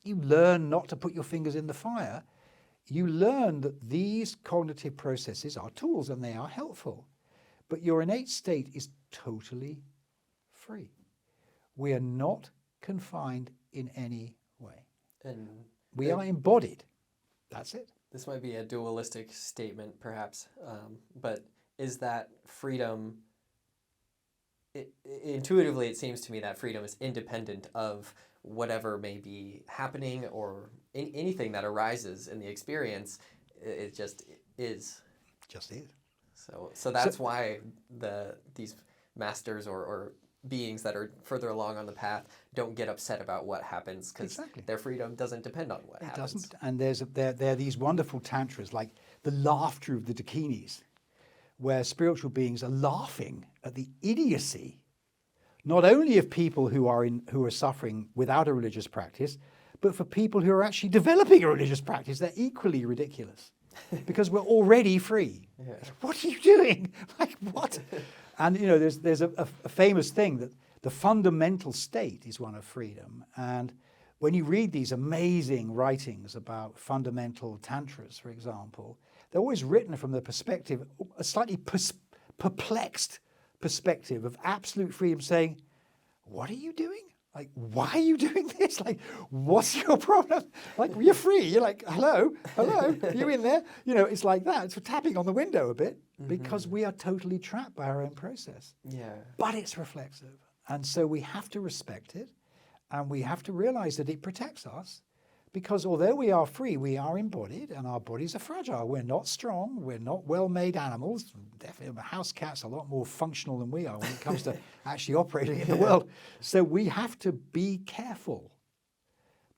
you learn not to put your fingers in the fire. You learn that these cognitive processes are tools and they are helpful. But your innate state is totally free. We are not confined in any way. And we are embodied. That's it. This might be a dualistic statement, perhaps, but is that freedom... intuitively, it seems to me that freedom is independent of whatever may be happening or anything that arises in the experience. It just is. Just is. So that's why these masters or beings that are further along on the path don't get upset about what happens, because their freedom doesn't depend on what happens. It doesn't. And there are these wonderful tantras, like the laughter of the Dixeys, where spiritual beings are laughing at the idiocy, not only of people who are suffering without a religious practice, but for people who are actually developing a religious practice. They're equally ridiculous, because we're already free. Yeah. What are you doing? Like, what? And you know, there's a famous thing that the fundamental state is one of freedom. And when you read these amazing writings about fundamental tantras, for example, they're always written from the perspective, a slightly perplexed perspective of absolute freedom, saying, what are you doing? Like, why are you doing this? Like, what's your problem? Like, you're free. You're like, hello, you in there? You know, it's like that. It's tapping on the window a bit, because we are totally trapped by our own process. Yeah. But it's reflexive. And so we have to respect it, and we have to realize that it protects us. Because although we are free, we are embodied, and our bodies are fragile. We're not strong. We're not well-made animals. Definitely, house cats are a lot more functional than we are when it comes to actually operating in the world. So we have to be careful.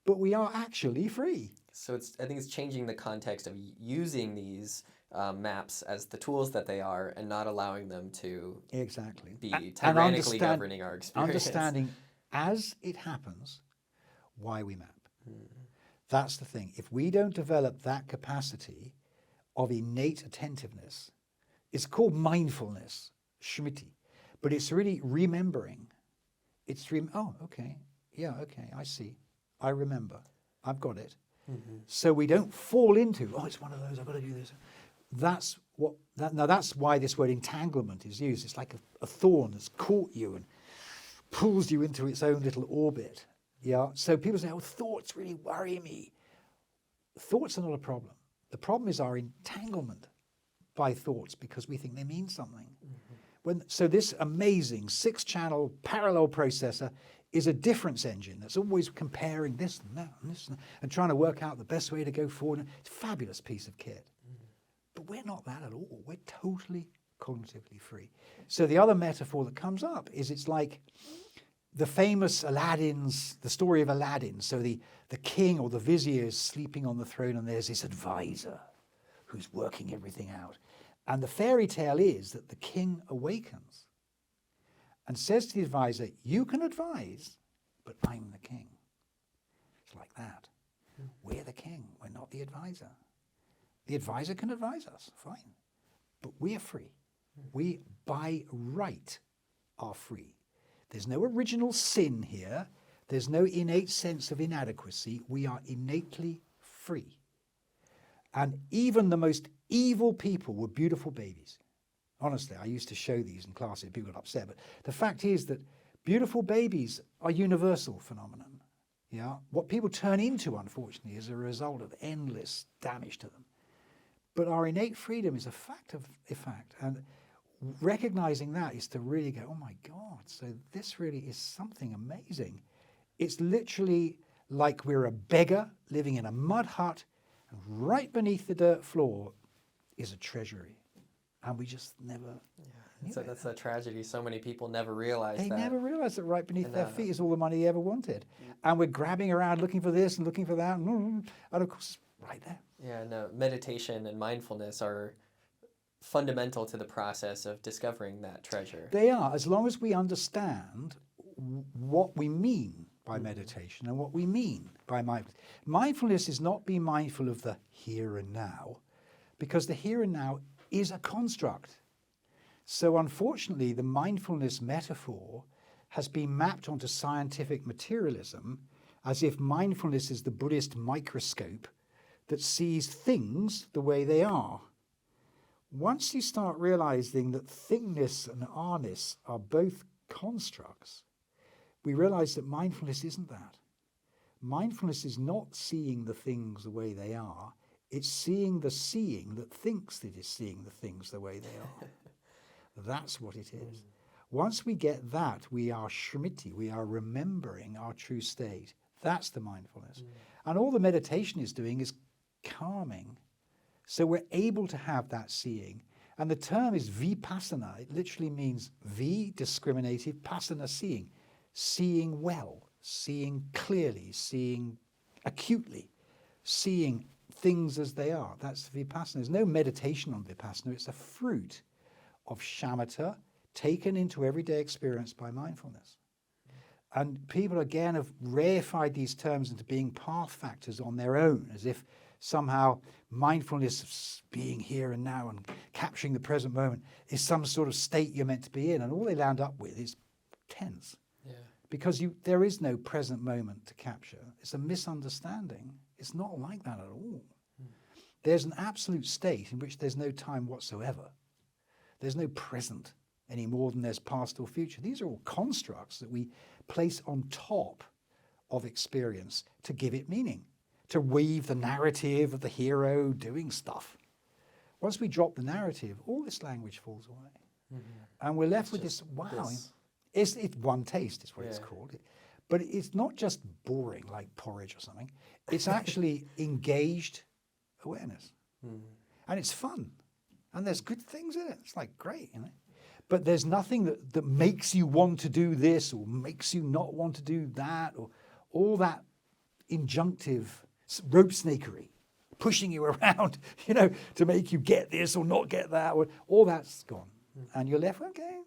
But we are actually free. So I think it's changing the context of using these maps as the tools that they are, and not allowing them to be tyrannically governing our experience. Understanding, as it happens, why we map. That's the thing. If we don't develop that capacity of innate attentiveness, it's called mindfulness, shmiti, but it's really remembering. It's okay, I see, I remember, I've got it. So we don't fall into, it's one of those, I've got to do this. That's why this word entanglement is used. It's like a thorn that's caught you and pulls you into its own little orbit. Yeah. So people say, thoughts really worry me. Thoughts are not a problem. The problem is our entanglement by thoughts, because we think they mean something. So this amazing 6-channel parallel processor is a difference engine that's always comparing this and that and this and trying to work out the best way to go forward. It's a fabulous piece of kit. But we're not that at all. We're totally cognitively free. So the other metaphor that comes up is it's like the famous the story of Aladdin. So the king or the vizier is sleeping on the throne and there's this advisor who's working everything out. And the fairy tale is that the king awakens and says to the advisor, you can advise, but I'm the king. It's like that. We're the king. We're not the advisor. The advisor can advise us, fine. But we are free. We, by right, are free. There's no original sin here. There's no innate sense of inadequacy. We are innately free. And even the most evil people were beautiful babies. Honestly, I used to show these in classes. People got upset. But the fact is that beautiful babies are a universal phenomenon. Yeah? What people turn into, unfortunately, is a result of endless damage to them. But our innate freedom is a fact. And recognizing that is to really go, oh my God, so this really is something amazing. It's literally like we're a beggar living in a mud hut, and right beneath the dirt floor is a treasury. And we just never knew it. That's a tragedy. So many people never realize They that. never realize that right beneath their feet is all the money they ever wanted. And we're grabbing around looking for this and looking for that. And of course, it's right there. Yeah, no, meditation and mindfulness are fundamental to the process of discovering that treasure. They are, as long as we understand what we mean by meditation and what we mean by mindfulness. Mindfulness is not being mindful of the here and now, because the here and now is a construct. So unfortunately, the mindfulness metaphor has been mapped onto scientific materialism as if mindfulness is the Buddhist microscope that sees things the way they are. Once you start realizing that thingness and are-ness are both constructs, we realize that mindfulness isn't that. Mindfulness is not seeing the things the way they are. It's seeing the seeing that thinks that it's seeing the things the way they are. That's what it is. Once we get that, we are shrimiti, we are remembering our true state. That's the mindfulness. And all the meditation is doing is calming. So we're able to have that seeing. And the term is vipassana. It literally means vi, discriminative, passana, seeing. Seeing well, seeing clearly, seeing acutely, seeing things as they are. That's vipassana. There's no meditation on vipassana. It's a fruit of shamatha taken into everyday experience by mindfulness. And people, again, have reified these terms into being path factors on their own, as if somehow mindfulness, being here and now and capturing the present moment, is some sort of state you're meant to be in. And all they land up with is tense. Yeah. Because there is no present moment to capture. It's a misunderstanding. It's not like that at all. There's an absolute state in which there's no time whatsoever. There's no present any more than there's past or future. These are all constructs that we place on top of experience to give it meaning, to weave the narrative of the hero doing stuff. Once we drop the narrative, all this language falls away. And we're left with this, wow. It's one taste is what it's called. But it's not just boring like porridge or something. It's actually engaged awareness. And it's fun. And there's good things in it. It's like great, you know. But there's nothing that makes you want to do this or makes you not want to do that, or all that injunctive rope snakery, pushing you around, you know, to make you get this or not get that. Or, all that's gone. And you're left, okay,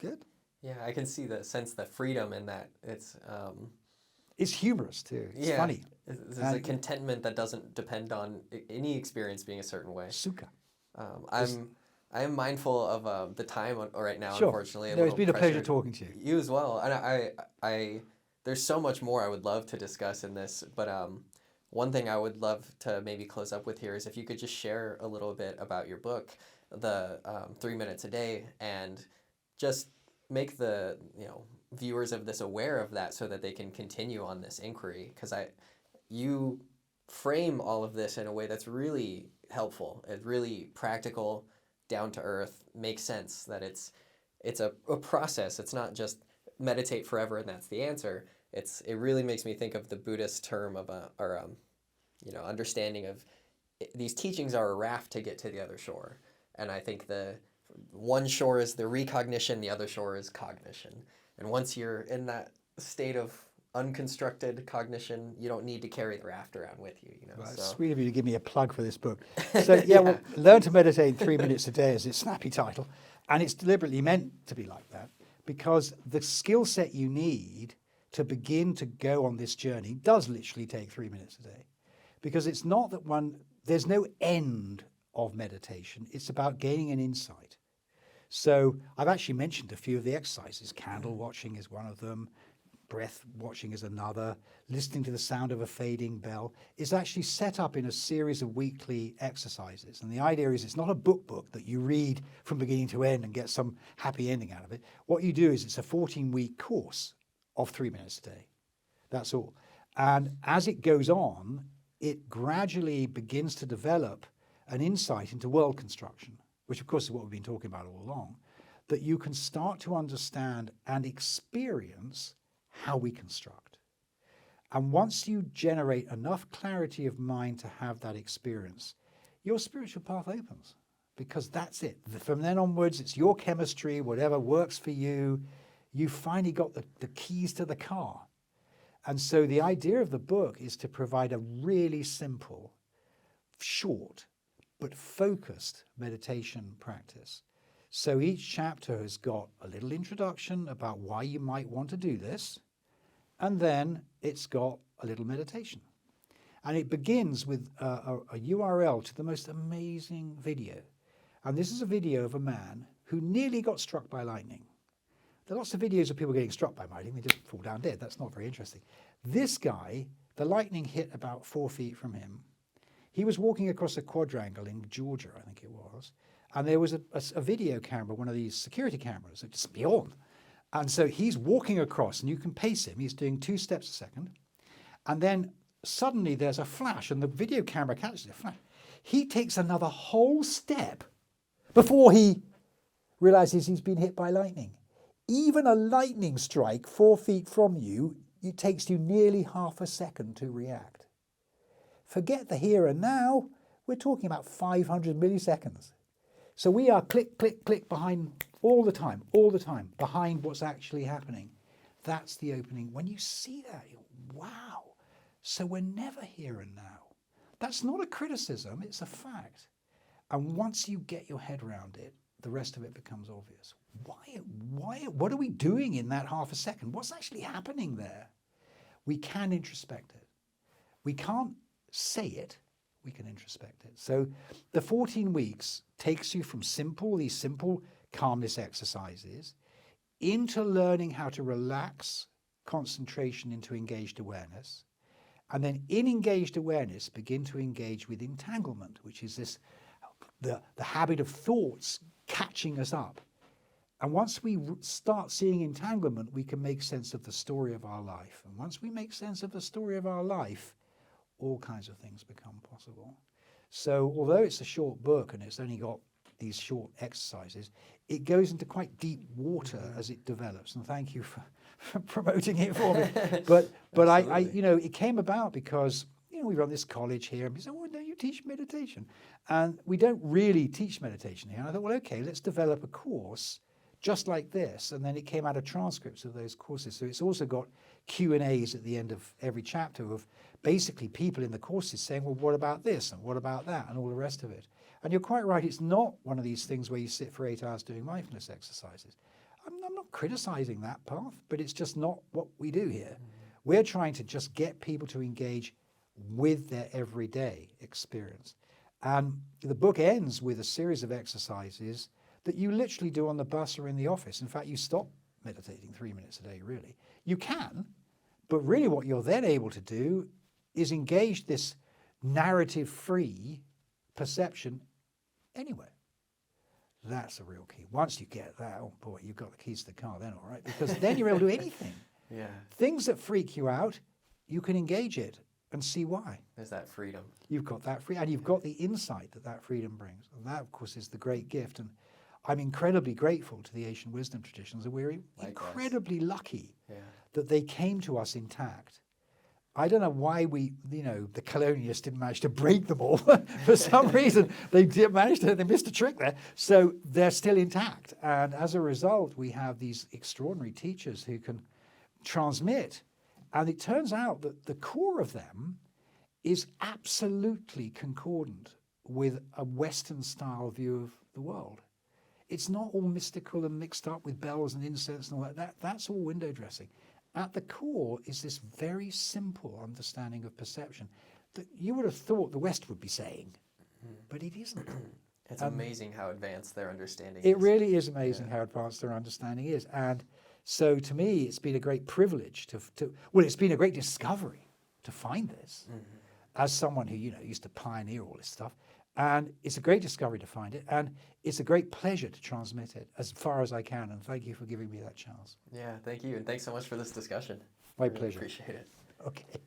good. Yeah, I can see the freedom in that. It's humorous too. It's funny. There's a contentment that doesn't depend on any experience being a certain way. Sukha. I am mindful of the time right now, sure. Unfortunately. No, it's been a pleasure talking to you. You as well. And I there's so much more I would love to discuss in this, but one thing I would love to maybe close up with here is if you could just share a little bit about your book, the 3 minutes a day, and just make the viewers of this aware of that so that they can continue on this inquiry, because you frame all of this in a way that's really helpful. It's really practical, down to earth, makes sense that it's a process. It's not just meditate forever and that's the answer. It really makes me think of the Buddhist term of understanding of these teachings are a raft to get to the other shore. And I think the one shore is the recognition, the other shore is cognition. And once you're in that state of unconstructed cognition, you don't need to carry the raft around with you. Well, it's So sweet of you to give me a plug for this book. So yeah, well, Learn to Meditate in 3 Minutes a Day is its snappy title, and it's deliberately meant to be like that because the skill set you need to begin to go on this journey does literally take 3 minutes a day, because it's not that there's no end of meditation. It's about gaining an insight. So I've actually mentioned a few of the exercises. Candle watching is one of them. Breath watching is another. Listening to the sound of a fading bell is actually set up in a series of weekly exercises. And the idea is it's not a book that you read from beginning to end and get some happy ending out of it. What you do is it's a 14-week course of 3 minutes a day. That's all. And as it goes on, it gradually begins to develop an insight into world construction, which of course is what we've been talking about all along, that you can start to understand and experience how we construct. And once you generate enough clarity of mind to have that experience, your spiritual path opens, because that's it. From then onwards, it's your chemistry, whatever works for you. You finally got the keys to the car. And so the idea of the book is to provide a really simple, short, but focused meditation practice. So each chapter has got a little introduction about why you might want to do this, and then it's got a little meditation. And it begins with a URL to the most amazing video. And this is a video of a man who nearly got struck by lightning. There are lots of videos of people getting struck by lightning, they just fall down dead. That's not very interesting. This guy, the lightning hit about 4 feet from him. He was walking across a quadrangle in Georgia, I think it was, and there was a video camera, one of these security cameras that just beyond. And so he's walking across, and you can pace him. He's doing 2 steps a second. And then suddenly there's a flash, and the video camera catches the flash. He takes another whole step before he realizes he's been hit by lightning. Even a lightning strike 4 feet from you, it takes you nearly half a second to react. Forget the here and now. We're talking about 500 milliseconds. So we are click, click, click behind all the time, behind what's actually happening. That's the opening. When you see that, you go, wow. So we're never here and now. That's not a criticism, it's a fact. And once you get your head around it, the rest of it becomes obvious. What are we doing in that half a second? What's actually happening there? We can introspect it. We can't say it, we can introspect it. So the 14 weeks takes you from these simple calmness exercises into learning how to relax concentration into engaged awareness. And then in engaged awareness, begin to engage with entanglement, which is the habit of thoughts catching us up. And once we start seeing entanglement, we can make sense of the story of our life. And once we make sense of the story of our life, all kinds of things become possible. So although it's a short book and it's only got these short exercises, it goes into quite deep water as it develops. And thank you for promoting it for me. But I it came about because we run this college here, and we said, "Oh no, you teach meditation," and we don't really teach meditation here. And I thought, well, okay, let's develop a course just like this. And then it came out of transcripts of those courses. So it's also got Q&As at the end of every chapter of basically people in the courses saying, well, what about this and what about that and all the rest of it. And you're quite right, it's not one of these things where you sit for 8 hours doing mindfulness exercises. I'm not criticizing that path, but it's just not what we do here. We're trying to just get people to engage with their everyday experience. And the book ends with a series of exercises that you literally do on the bus or in the office. In fact, you stop meditating 3 minutes a day, really. You can, but really what you're then able to do is engage this narrative-free perception anywhere. That's a real key. Once you get that, oh boy, you've got the keys to the car then, all right? Because then you're able to do anything. Yeah. Things that freak you out, you can engage it and see why. There's that freedom. You've got that freedom, and you've got the insight that freedom brings. And that, of course, is the great gift. And I'm incredibly grateful to the Asian wisdom traditions, and we're incredibly lucky that they came to us intact. I don't know why the colonialists didn't manage to break them all. For some reason, they missed a trick there. So they're still intact. And as a result, we have these extraordinary teachers who can transmit. And it turns out that the core of them is absolutely concordant with a Western style view of the world. It's not all mystical and mixed up with bells and incense and all that. That's all window dressing. At the core is this very simple understanding of perception that you would have thought the West would be saying, but it isn't. It's amazing how advanced their understanding It is. really is amazing how advanced their understanding is. And so to me, it's been a great privilege it's been a great discovery to find this as someone who, used to pioneer all this stuff. And it's a great discovery to find it. And it's a great pleasure to transmit it as far as I can. And thank you for giving me that chance. Yeah, thank you. And thanks so much for this discussion. My Really pleasure. Appreciate it. Okay.